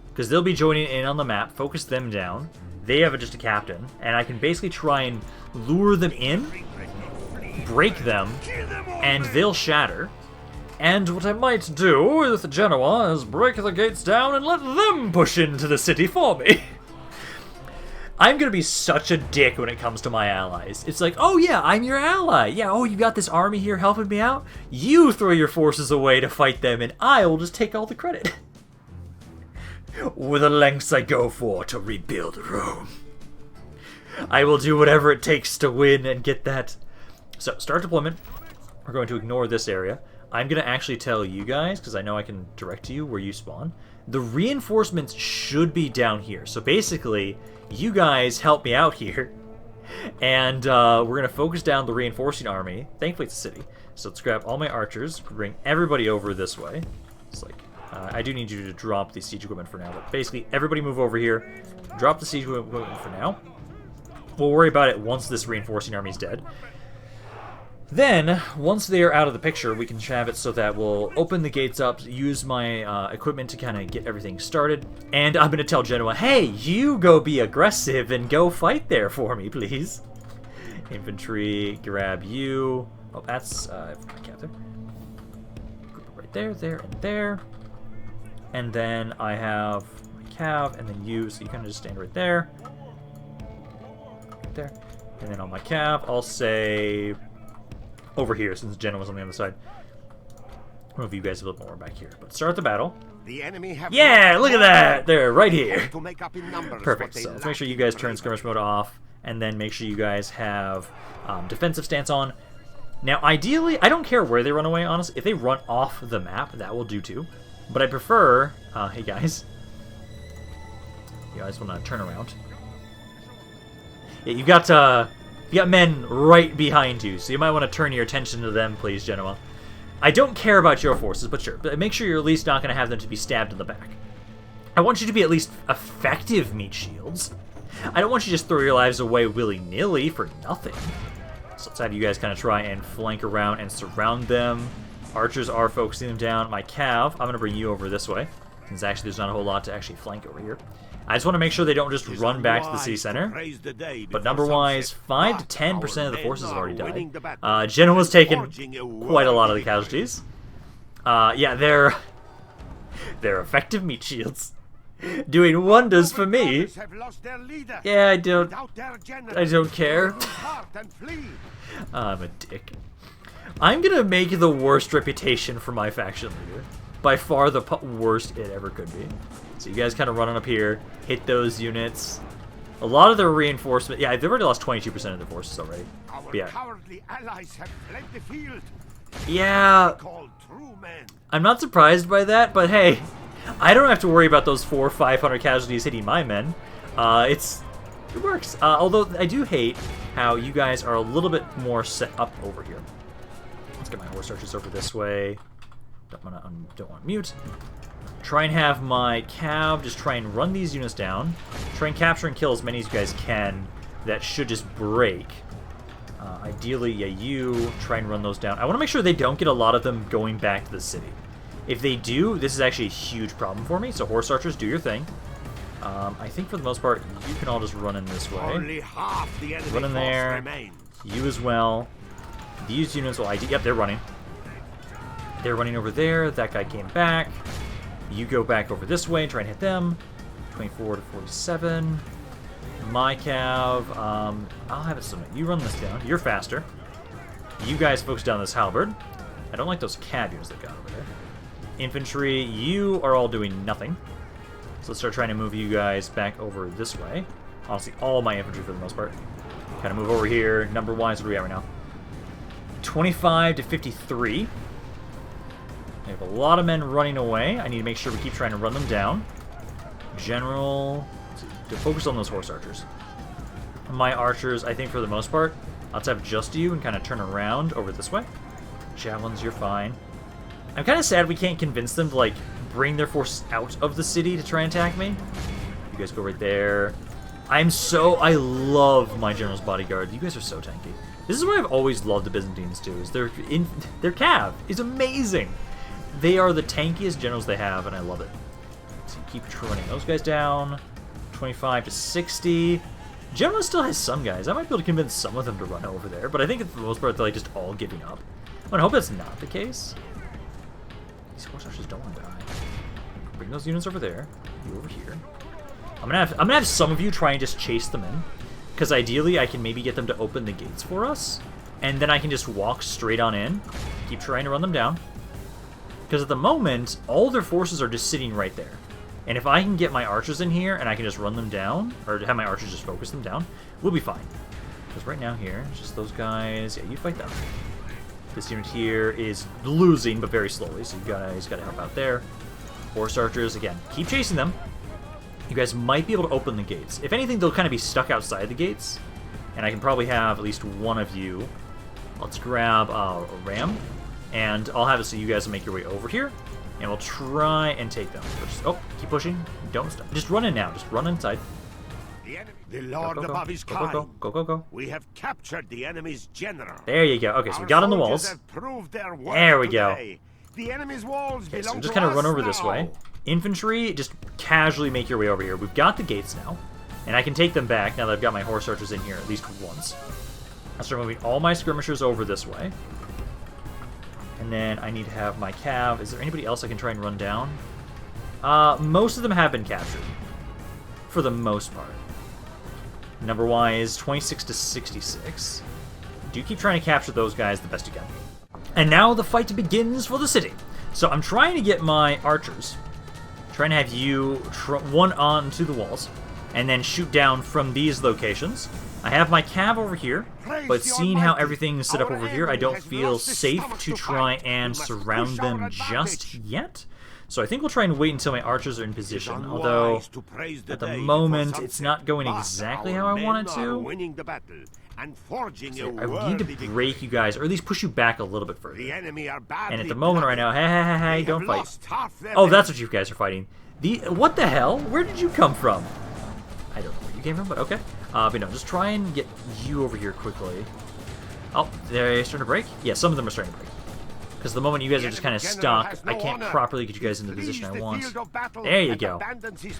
[SPEAKER 1] because they'll be joining in on the map. Focus them down. They have just a captain, and I can basically try and lure them in, break them, and they'll shatter. And what I might do with Genoa is break the gates down and let them push into the city for me. I'm gonna be such a dick when it comes to my allies. It's like, oh yeah, I'm your ally. Yeah, oh, you got this army here helping me out? You throw your forces away to fight them, and I will just take all the credit. With the lengths I go for to rebuild Rome. I will do whatever it takes to win and get that. So, start deployment. We're going to ignore this area. I'm going to actually tell you guys, because I know I can direct you where you spawn. The reinforcements should be down here. So basically, you guys help me out here. And we're going to focus down the reinforcing army. Thankfully, it's a city. So let's grab all my archers, bring everybody over this way. It's like, I do need you to drop the siege equipment for now. But basically, everybody move over here. Drop the siege equipment for now. We'll worry about it once this reinforcing army is dead. Then, once they are out of the picture, we can have it so that we'll open the gates up, use my equipment to kind of get everything started. And I'm going to tell Genoa, hey, you go be aggressive and go fight there for me, please. Infantry, grab you. Oh, that's my captain. Group it right there, there, and there. And then I have my cav, and then you, so you kind of just stand right there. Right there. And then on my cav, I'll say over here, since Genoa's on the other side. I'll move you guys a little more back here. But start the battle.
[SPEAKER 2] The enemy have
[SPEAKER 1] look at that! They're right here.
[SPEAKER 2] To make up in numbers
[SPEAKER 1] Perfect. So let's make sure you guys turn skirmish mode off, and then make sure you guys have defensive stance on. Now, ideally, I don't care where they run away, honestly. If they run off the map, that will do too. But I prefer... hey, guys. You guys want to turn around. Yeah, you got men right behind you, so you might want to turn your attention to them, please, Genoa. I don't care about your forces, but sure. But make sure you're at least not going to have them to be stabbed in the back. I want you to be at least effective meat shields. I don't want you to just throw your lives away willy-nilly for nothing. So let's have you guys kind of try and flank around and surround them. Archers are focusing them down. My cav, I'm going to bring you over this way, since actually there's not a whole lot to actually flank over here. I just want to make sure they don't just run back to the city center. But number-wise, 5 to 10% of the forces have already died. Genoa's taken quite a lot of the casualties. Yeah, they're effective meat shields, doing wonders for me. Yeah, I don't care. I'm a dick. I'm gonna make the worst reputation for my faction leader. By far the worst it ever could be. So you guys kind of run on up here, hit those units. A lot of their reinforcement, yeah, they've already lost 22% of their forces already. But yeah. Yeah, I'm not surprised by that, but hey, I don't have to worry about those 400 or 500 casualties hitting my men. It works. Although I do hate how you guys are a little bit more set up over here. Let's get my horse archers over this way. Don't want to mute. Try and have my cav just try and run these units down. Try and capture and kill as many as you guys can. That should just break. Ideally, yeah, you try and run those down. I want to make sure they don't get a lot of them going back to the city. If they do, this is actually a huge problem for me. So horse archers, do your thing. I think for the most part, you can all just run in this way.
[SPEAKER 2] Only half the enemy
[SPEAKER 1] run in there.
[SPEAKER 2] Remains.
[SPEAKER 1] You as well. These units will ID. Yep, they're running. They're running over there. That guy came back. You go back over this way and try and hit them. 24 to 47. My cav. I'll have it submit. You run this down. You're faster. You guys focus down this halberd. I don't like those cav units they got over there. Infantry, you are all doing nothing. So let's start trying to move you guys back over this way. Honestly, all my infantry for the most part. Kind of move over here. Number-wise, what are we at right now? 25 to 53. I have a lot of men running away. I need to make sure we keep trying to run them down. General, to focus on those horse archers. My archers, I think for the most part, let's have just you and kind of turn around over this way. Javelins, you're fine. I'm kind of sad we can't convince them to, like, bring their forces out of the city to try and attack me. You guys go right there. I love my general's bodyguard. You guys are so tanky. This is why I've always loved the Byzantines too. Is their cav is amazing. They are the tankiest generals they have, and I love it. So you keep running those guys down. 25 to 60. General still has some guys. I might be able to convince some of them to run over there, but I think for the most part they're like just all giving up. I hope that's not the case. These horse archers don't want to die. Bring those units over there. You over here. I'm gonna have some of you try and just chase them in, because ideally I can maybe get them to open the gates for us, and then I can just walk straight on in, keep trying to run them down. Because at the moment, all their forces are just sitting right there, and if I can get my archers in here and I can just run them down, or have my archers just focus them down, we'll be fine. Because right now here, it's just those guys. Yeah, you fight them. This unit here is losing, but very slowly, so you guys gotta help out there. Horse archers, again, keep chasing them. You guys might be able to open the gates. If anything, they'll kind of be stuck outside the gates, and I can probably have at least one of you. Let's grab a ram, and I'll have it so you guys will make your way over here, and we'll try and take them. Oh, keep pushing. Don't stop. Just run in now. Just run inside.
[SPEAKER 2] The Lord above is kind.
[SPEAKER 1] Go.
[SPEAKER 2] We have captured the enemy's general.
[SPEAKER 1] There you go. Okay, so we got on the walls. There we go.
[SPEAKER 2] The enemy's walls belong
[SPEAKER 1] so just kind of run over this way. Infantry, just casually make your way over here. We've got the gates now, and I can take them back now that I've got my horse archers in here at least once. I'll start moving all my skirmishers over this way. And then I need to have my cav. Is there anybody else I can try and run down? Most of them have been captured, for the most part. Number-wise, 26 to 66. Do keep trying to capture those guys the best you can. And now the fight begins for the city. So I'm trying to get my archers, trying to have you one onto the walls, and then shoot down from these locations. I have my cav over here, but seeing how everything's set up over here, I don't feel safe to try and surround them just yet. So I think we'll try and wait until my archers are in position, although at the moment it's not going exactly how I want it to. So I need to break you guys, or at least push you back a little bit further. And at the moment right now, hey, don't fight. Oh, that's what you guys are fighting. What the hell? Where did you come from? I don't know where you came from, but okay. But no, just try and get you over here quickly. Oh, they're starting to break? Yeah, some of them are starting to break. Because the moment you guys are just kind of stuck, I can't properly get you guys into the position I want. There you go.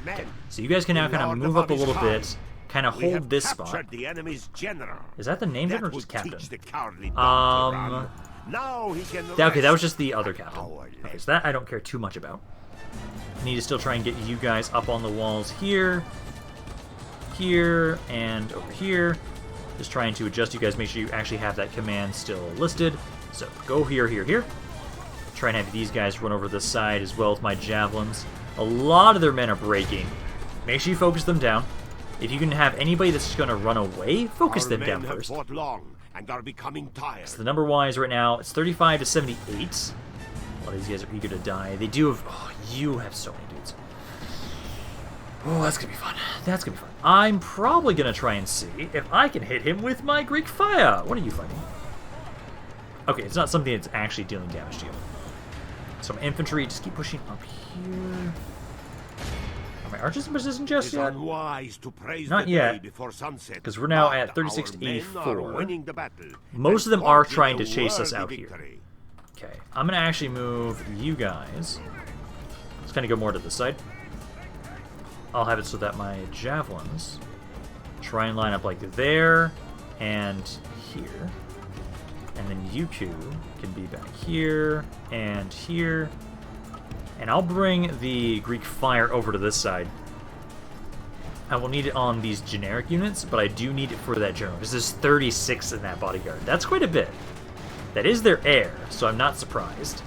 [SPEAKER 1] Okay. So you guys can now kind of move up a little bit, kind of hold this spot. Is that the name general or just captain? Okay, that was just the other captain. Okay, so that I don't care too much about. I need to still try and get you guys up on the walls here, here, and over here. Just trying to adjust you guys, make sure you actually have that command still listed. So go here, here, here. Try and have these guys run over this side as well with my javelins. A lot of their men are breaking. Make sure you focus them down. If you can have anybody that's just going to run away, focus them down first.
[SPEAKER 2] And are becoming tired.
[SPEAKER 1] So the number-wise right now, it's 35 to 78. A lot of these guys are eager to die. They do have... Oh, you have so many dudes. Oh, that's going to be fun. That's going to be fun. I'm probably going to try and see if I can hit him with my Greek fire. What are you fighting? Okay, it's not something that's actually dealing damage to you. So my infantry, just keep pushing up here. Are my archers in position just yet? Not yet, because we're now at 36 to 84. Most of them are trying to chase us out here. Okay, I'm going to actually move you guys. Let's kind of go more to this side. I'll have it so that my javelins try and line up like there and here. And then you two can be back here and here. And I'll bring the Greek fire over to this side. I will need it on these generic units, but I do need it for that general, because there's 36 in that bodyguard. That's quite a bit. That is their heir, so I'm not surprised.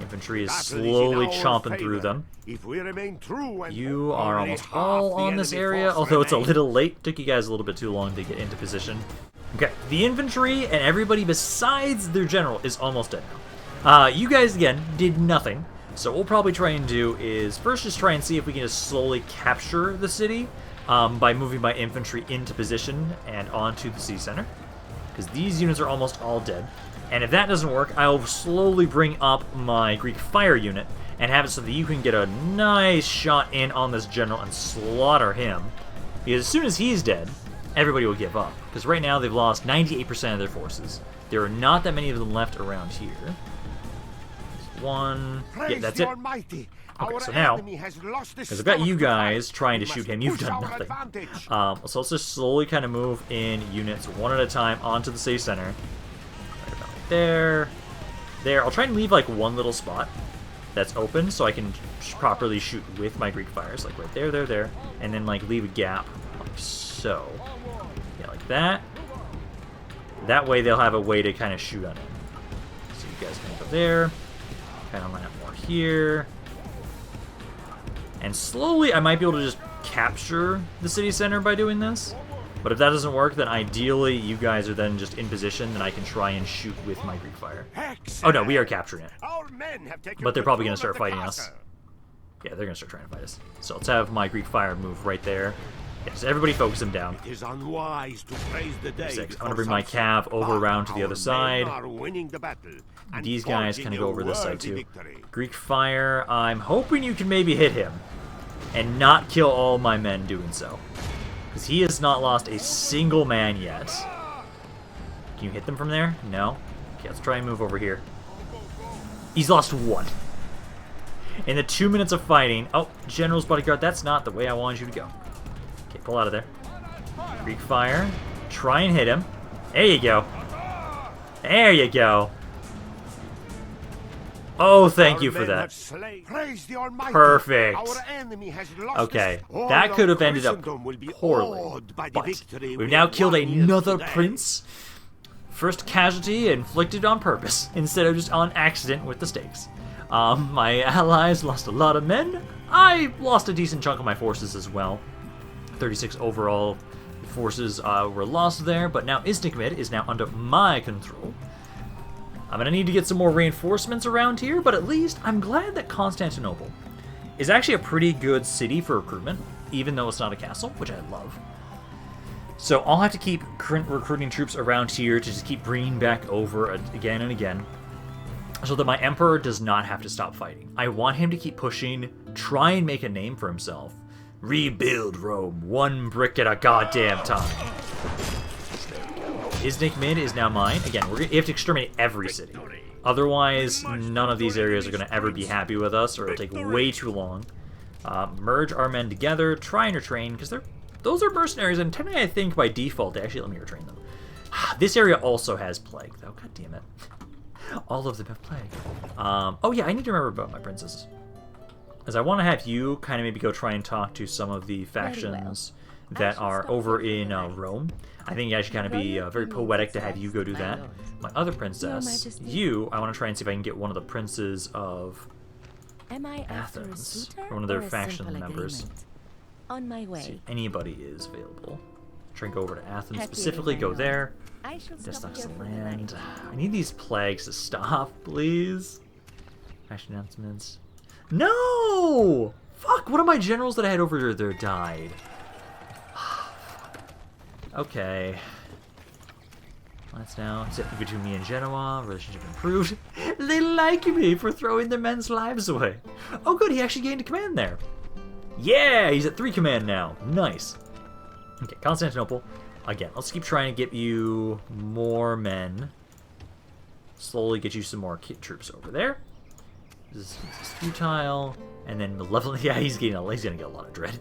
[SPEAKER 1] Infantry is slowly chomping through them. You are almost all on this area, although it's a little late. Took you guys a little bit too long to get into position. Okay, the infantry and everybody besides their general is almost dead now. You guys, again, did nothing. So what we'll probably try and do is first just try and see if we can just slowly capture the city by moving my infantry into position and onto the city center. Because these units are almost all dead. And if that doesn't work, I'll slowly bring up my Greek fire unit and have it so that you can get a nice shot in on this general and slaughter him. Because as soon as he's dead, everybody will give up. Because right now they've lost 98% of their forces. There are not that many of them left around here. There's one. Yeah, that's it. Okay, so now, because I've got you guys trying to shoot him, you've done nothing. So let's just slowly kind of move in units one at a time onto the city center. Right about there. There. I'll try and leave like one little spot that's open so I can properly shoot with my Greek fires. Like right there, there. And then like leave a gap like so. Yeah, like that. That way they'll have a way to kind of shoot on it. So you guys can go there. Kind of line up more here. And slowly I might be able to just capture the city center by doing this. But if that doesn't work, then ideally you guys are then just in position and I can try and shoot with my Greek fire. Oh no, we are capturing it. But they're probably going to start fighting us. Yeah, they're going to start trying to fight us. So let's have my Greek fire move right there. Yes, everybody focus him down.
[SPEAKER 2] It is unwise to praise the day.
[SPEAKER 1] I'm going to bring my cav over around to the other side. These guys kind of go over this side too. Greek fire, I'm hoping you can maybe hit him. And not kill all my men doing so. Because he has not lost a single man yet. Can you hit them from there? No? Okay, let's try and move over here. He's lost one. In the 2 minutes of fighting... Oh, General's bodyguard, that's not the way I wanted you to go. Okay, pull out of there. Greek fire. Try and hit him. There you go. There you go. Oh, thank you for that. Perfect. Okay, that could have ended up poorly, but we've now killed another prince. First casualty inflicted on purpose, instead of just on accident with the stakes. My allies lost a lot of men. I lost a decent chunk of my forces as well. 36 overall forces were lost there, but now Iznikmid is now under my control. I'm going to need to get some more reinforcements around here, but at least I'm glad that Constantinople is actually a pretty good city for recruitment, even though it's not a castle, which I love. So I'll have to keep recruiting troops around here to just keep bringing back over again and again, so that my emperor does not have to stop fighting. I want him to keep pushing, try and make a name for himself. Rebuild Rome, one brick at a goddamn time. Iznikmid is now mine. Again, we have to exterminate every city. Otherwise, none of these areas are going to ever be happy with us, or it'll take way too long. Merge our men together, try and retrain, because those are mercenaries, and technically I think by default they actually let me retrain them. This area also has plague, though. God damn it. All of them have plague. Oh yeah, I need to remember about my princesses. As I want to have you kind of maybe go try and talk to some of the factions that are over in Rome. I think it actually kind of be very poetic to have you go do that. My other princess, you, I want to try and see if I can get one of the princes of Athens, or one of their faction members.
[SPEAKER 3] On my way.
[SPEAKER 1] See if anybody is available. Try and go over to Athens specifically, go there. Destock the land. I need these plagues to stop, please. Faction announcements. No! Fuck, one of my generals that I had over there died. Okay. That's now except between me and Genoa. Relationship improved. They like me for throwing their men's lives away. Oh good, he actually gained a command there. Yeah, he's at 3 command now. Nice. Okay, Constantinople. Again, let's keep trying to get you more men. Slowly get you some more troops over there. This is futile. And then the level, yeah, he's gonna get a lot of dread.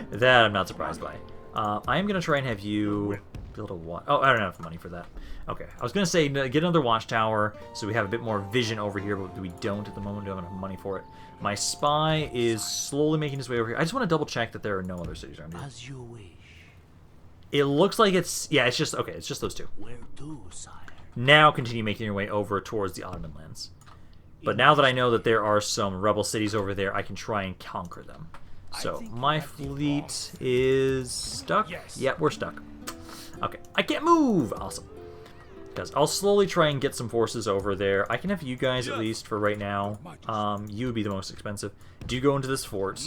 [SPEAKER 1] That I'm not surprised by. I am going to try and have you build a watch. Oh, I don't have enough money for that. Okay, I was going to say get another watchtower so we have a bit more vision over here, but we don't at the moment. We don't have enough money for it. My spy is slowly making his way over here. I just want to double check that there are no other cities around here.
[SPEAKER 2] As you wish.
[SPEAKER 1] It looks like it's... Yeah, it's just... Okay, it's just those two.
[SPEAKER 2] Where to, sire?
[SPEAKER 1] Now continue making your way over towards the Ottoman lands. But now that I know that there are some rebel cities over there, I can try and conquer them. So, my fleet is stuck? Yes. Yeah, we're stuck. Okay, I can't move! Awesome. Because I'll slowly try and get some forces over there. I can have you guys at least for right now. You would be the most expensive. Do go into this fort.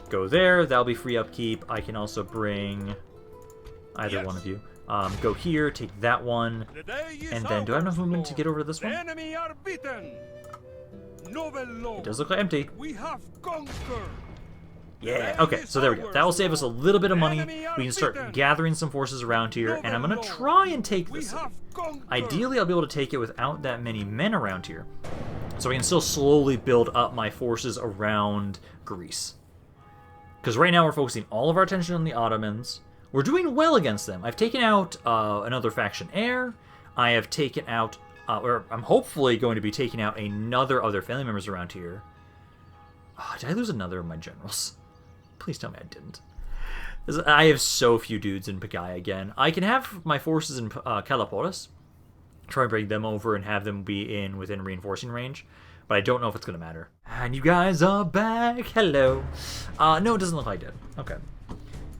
[SPEAKER 1] Go there, that'll be free upkeep. I can also bring either one of you. Go here, take that one. And then, do I have enough movement to get over to this one? It does look like empty.
[SPEAKER 2] We have conquered.
[SPEAKER 1] Yeah, okay, so there we go. That will save us a little bit of money. We can start gathering some forces around here, and I'm going to try and take this city. Ideally, I'll be able to take it without that many men around here. So I can still slowly build up my forces around Greece. Because right now we're focusing all of our attention on the Ottomans. We're doing well against them. I've taken out another faction heir. I have taken out, or I'm hopefully going to be taking out another of their family members around here. Oh, did I lose another of my generals? Please tell me I didn't. I have so few dudes in Pegai again. I can have my forces in Kalapolis, try and bring them over and have them be within reinforcing range, but I don't know if it's going to matter. And you guys are back. Hello. No, it doesn't look like it did. Okay.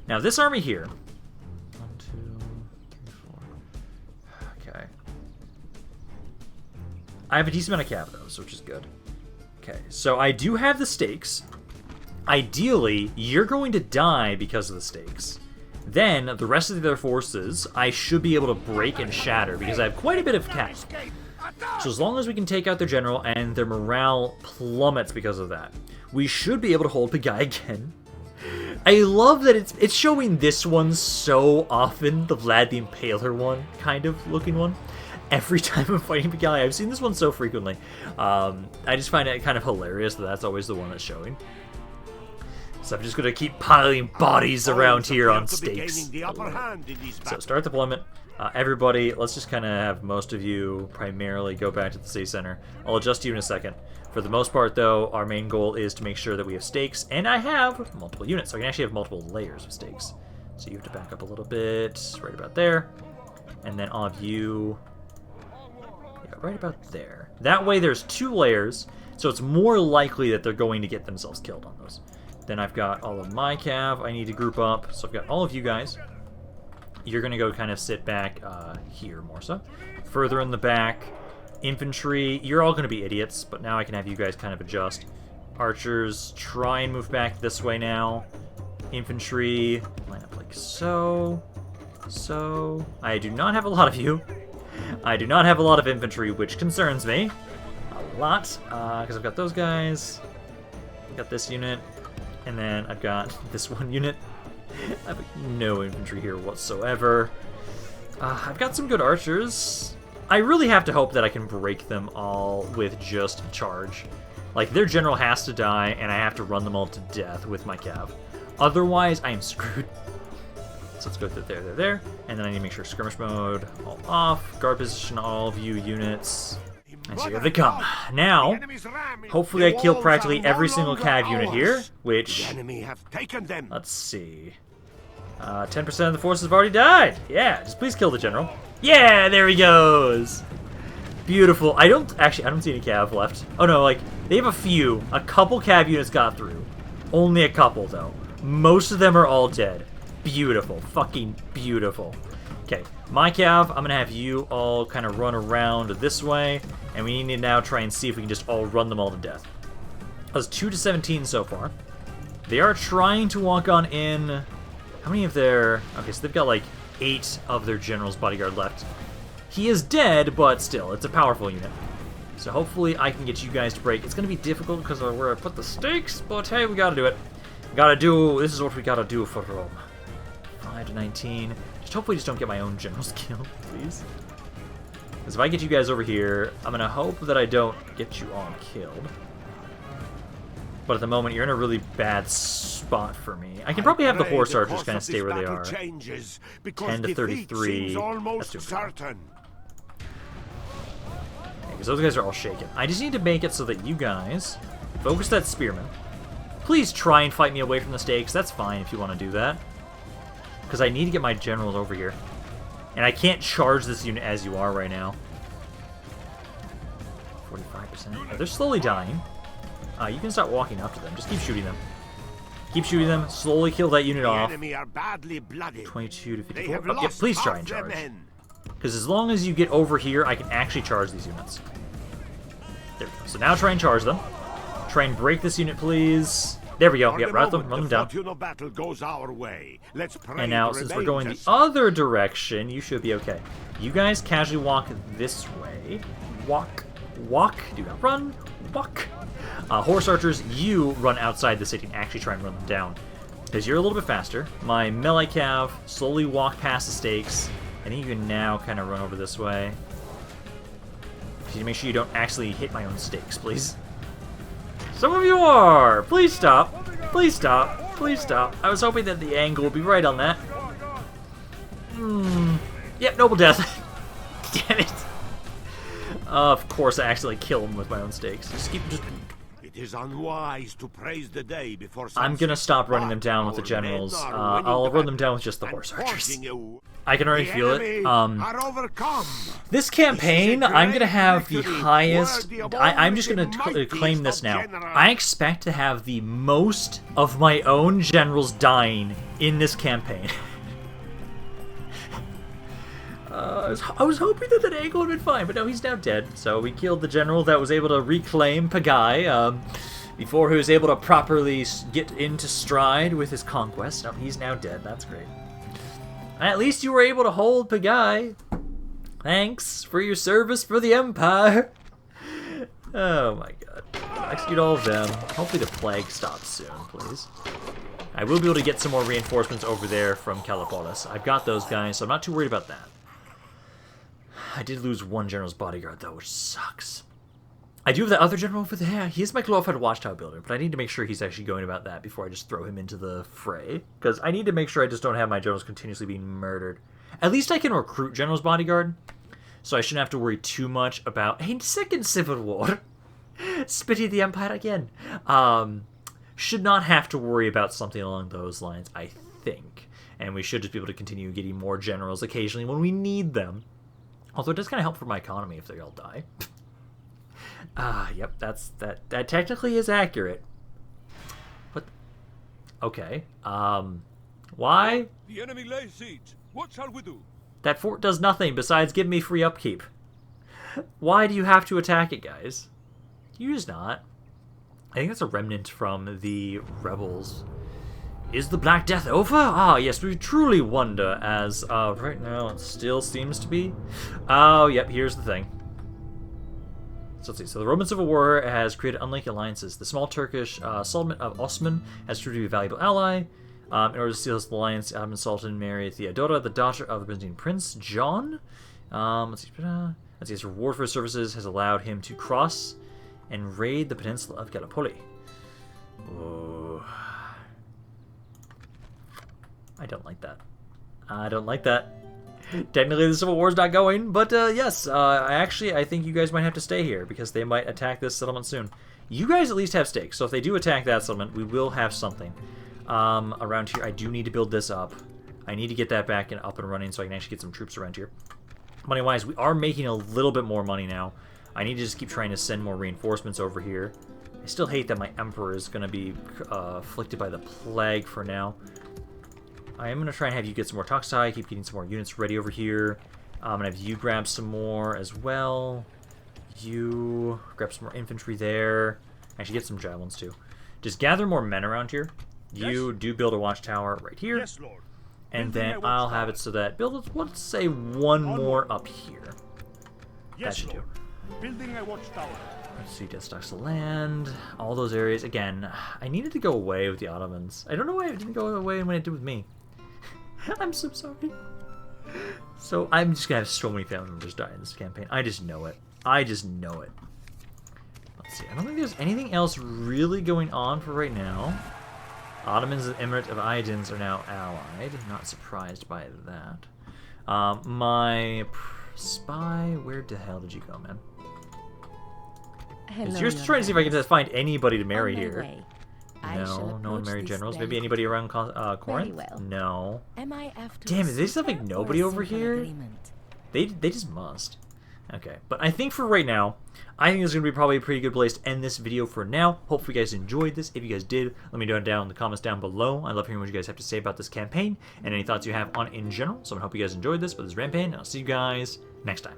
[SPEAKER 1] Now this army here. 1, 2, 3, 4. Okay. I have a decent amount of cav though, which is good. Okay, so I do have the stakes. Ideally, you're going to die because of the stakes. Then, the rest of the other forces, I should be able to break and shatter, because I have quite a bit of cav. So as long as we can take out their general, and their morale plummets because of that, we should be able to hold Pegai again. I love that it's showing this one so often, the Vlad the Impaler one, kind of looking one. Every time I'm fighting Pegai, I've seen this one so frequently. I just find it kind of hilarious that that's always the one that's showing. So I'm just going to keep piling bodies around here on stakes. So start deployment. Everybody, let's just kind of have most of you primarily go back to the city center. I'll adjust you in a second. For the most part, though, our main goal is to make sure that we have stakes, and I have multiple units, so I can actually have multiple layers of stakes. So you have to back up a little bit, right about there. And then all of you, yeah, right about there. That way there's 2 layers, so it's more likely that they're going to get themselves killed on those. Then I've got all of my cav I need to group up. So I've got all of you guys. You're going to go kind of sit back here more so. Further in the back. Infantry, you're all going to be idiots, but now I can have you guys kind of adjust. Archers, try and move back this way now. Infantry, line up like so. So. I do not have a lot of you. I do not have a lot of infantry, which concerns me a lot. Because I've got those guys. I've got this unit. And then I've got this one unit. I have no infantry here whatsoever. I've got some good archers. I really have to hope that I can break them all with just charge. Like, their general has to die, and I have to run them all to death with my cav. Otherwise, I am screwed. So let's go there. And then I need to make sure skirmish mode all off. Guard position all of you units. And so here they come. Now, hopefully I kill practically every single cav unit here, which, let's see, 10% of the forces have already died. Yeah, just please kill the general. Yeah, there he goes. Beautiful. I don't see any cav left. Oh no, like, they have a couple cav units got through. Only a couple, though. Most of them are all dead. Beautiful. Fucking beautiful. Okay, my cav, I'm going to have you all kind of run around this way, and we need to now try and see if we can just all run them all to death. That was 2 to 17 so far. They are trying to walk on in. How many of their... Okay, so they've got like 8 of their general's bodyguard left. He is dead, but still, it's a powerful unit. So hopefully I can get you guys to break. It's going to be difficult because of where I put the stakes, but hey, we got to do it. This is what we got to do for Rome. 5 to 19. Hopefully just don't get my own generals killed, please. Because if I get you guys over here, I'm going to hope that I don't get you all killed. But at the moment, you're in a really bad spot for me. I can probably have the horse archers kind of stay where they are. 10 to 33. That's too certain. Because those guys are all shaken. I just need to make it so that you guys focus that spearman. Please try and fight me away from the stakes. That's fine if you want to do that. Because I need to get my generals over here. And I can't charge this unit as you are right now. 45%. They're slowly dying. You can start walking up to them. Just keep shooting them. Keep shooting them. Slowly kill that unit off. 22 to 54. Oh, yeah, please try and charge. Because as long as you get over here, I can actually charge these units. There we go. So now try and charge them. Try and break this unit, please. There we go. Yep, run them down. And now, since we're going the other direction, you should be okay. You guys casually walk this way. Walk. walk. Do not run. Walk. Horse archers, you run outside the city and actually try and run them down. Because you're a little bit faster. My melee cav slowly walk past the stakes. I think you can now kind of run over this way. You need to make sure you don't actually hit my own stakes, please. Some of you are! Please stop. Please stop. Please stop. I was hoping that the angle would be right on that. Yep, noble death. Damn it. Of course I actually kill him with my own stakes. Just
[SPEAKER 2] It is unwise to praise the day before
[SPEAKER 1] I'm gonna stop running them down with the generals. I'll run them down with just the horse archers. I can already feel it. This campaign, I'm gonna have the highest... I'm just gonna claim this now. I expect to have the most of my own generals dying in this campaign. I was hoping that that angle would have been fine, but no, he's now dead. So we killed the general that was able to reclaim Pegai before he was able to properly get into stride with his conquest. No, he's now dead. That's great. At least you were able to hold Pegai. Thanks for your service for the Empire. Oh my god. Execute all of them. Hopefully the plague stops soon, please. I will be able to get some more reinforcements over there from Calipolis. I've got those guys, so I'm not too worried about that. I did lose one general's bodyguard, though, which sucks. I do have the other general over there. He is my glorified watchtower builder, but I need to make sure he's actually going about that before I just throw him into the fray. Because I need to make sure I just don't have my generals continuously being murdered. At least I can recruit general's bodyguard, so I shouldn't have to worry too much about a second civil war. Spitting the Empire again. Should not have to worry about something along those lines, I think. And we should just be able to continue getting more generals occasionally when we need them. Although it does kind of help for my economy if they all die. Yep, that technically is accurate. What? Okay. Why?
[SPEAKER 3] The enemy lays siege. What shall we do?
[SPEAKER 1] That fort does nothing besides give me free upkeep. Why do you have to attack it, guys? Use not. I think that's a remnant from the rebels. Is the Black Death over? Ah, yes, we truly wonder, as right now it still seems to be. Oh, yep, here's the thing. So let's see. So the Roman Civil War has created unlikely alliances. The small Turkish Sultan of Osman has proved to be a valuable ally. In order to seal this alliance, Ottoman Sultan married Theodora, the daughter of the Byzantine Prince John. Let's see. His reward for his services has allowed him to cross and raid the peninsula of Gallipoli. Oh. I don't like that. I don't like that. Technically, the Civil War's not going, but yes, I think you guys might have to stay here because they might attack this settlement soon. You guys at least have stakes, so if they do attack that settlement, we will have something. Around here, I do need to build this up. I need to get that back and up and running so I can actually get some troops around here. Money-wise, we are making a little bit more money now. I need to just keep trying to send more reinforcements over here. I still hate that my Emperor is going to be afflicted by the plague for now. I am going to try and have you get some more Toxai, keep getting some more units ready over here. I'm going to have you grab some more as well. You grab some more infantry there. Actually, get some javelins too. Just gather more men around here. You do build a watchtower right here.
[SPEAKER 3] Yes, Lord.
[SPEAKER 1] And then I'll have it so that build, let's say, one more up here. That should do.
[SPEAKER 3] Building a watchtower.
[SPEAKER 1] Let's see, death stocks of land, all those areas. Again, I needed to go away with the Ottomans. I don't know why it didn't go away when it did with me. I'm so sorry. So I'm just gonna have so many family members die in this campaign. I just know it. I just know it. Let's see. I don't think there's anything else really going on for right now. Ottomans and Emirate of Aydins are now allied. Not surprised by that. My spy, where the hell did you go, man?
[SPEAKER 4] Hello,
[SPEAKER 1] You're just trying to see if I can just find anybody to marry here.
[SPEAKER 4] Way.
[SPEAKER 1] No, no one married generals. Maybe anybody around Corinth?
[SPEAKER 4] Well.
[SPEAKER 1] No.
[SPEAKER 4] Damn
[SPEAKER 1] Damn it, they just have like nobody over here? They just must. Okay, but I think for right now, I think this is going to be probably a pretty good place to end this video for now. Hopefully you guys enjoyed this. If you guys did, let me know down in the comments down below. I love hearing what you guys have to say about this campaign and any thoughts you have on it in general. So I hope you guys enjoyed this. But this is Rampaned, and I'll see you guys next time.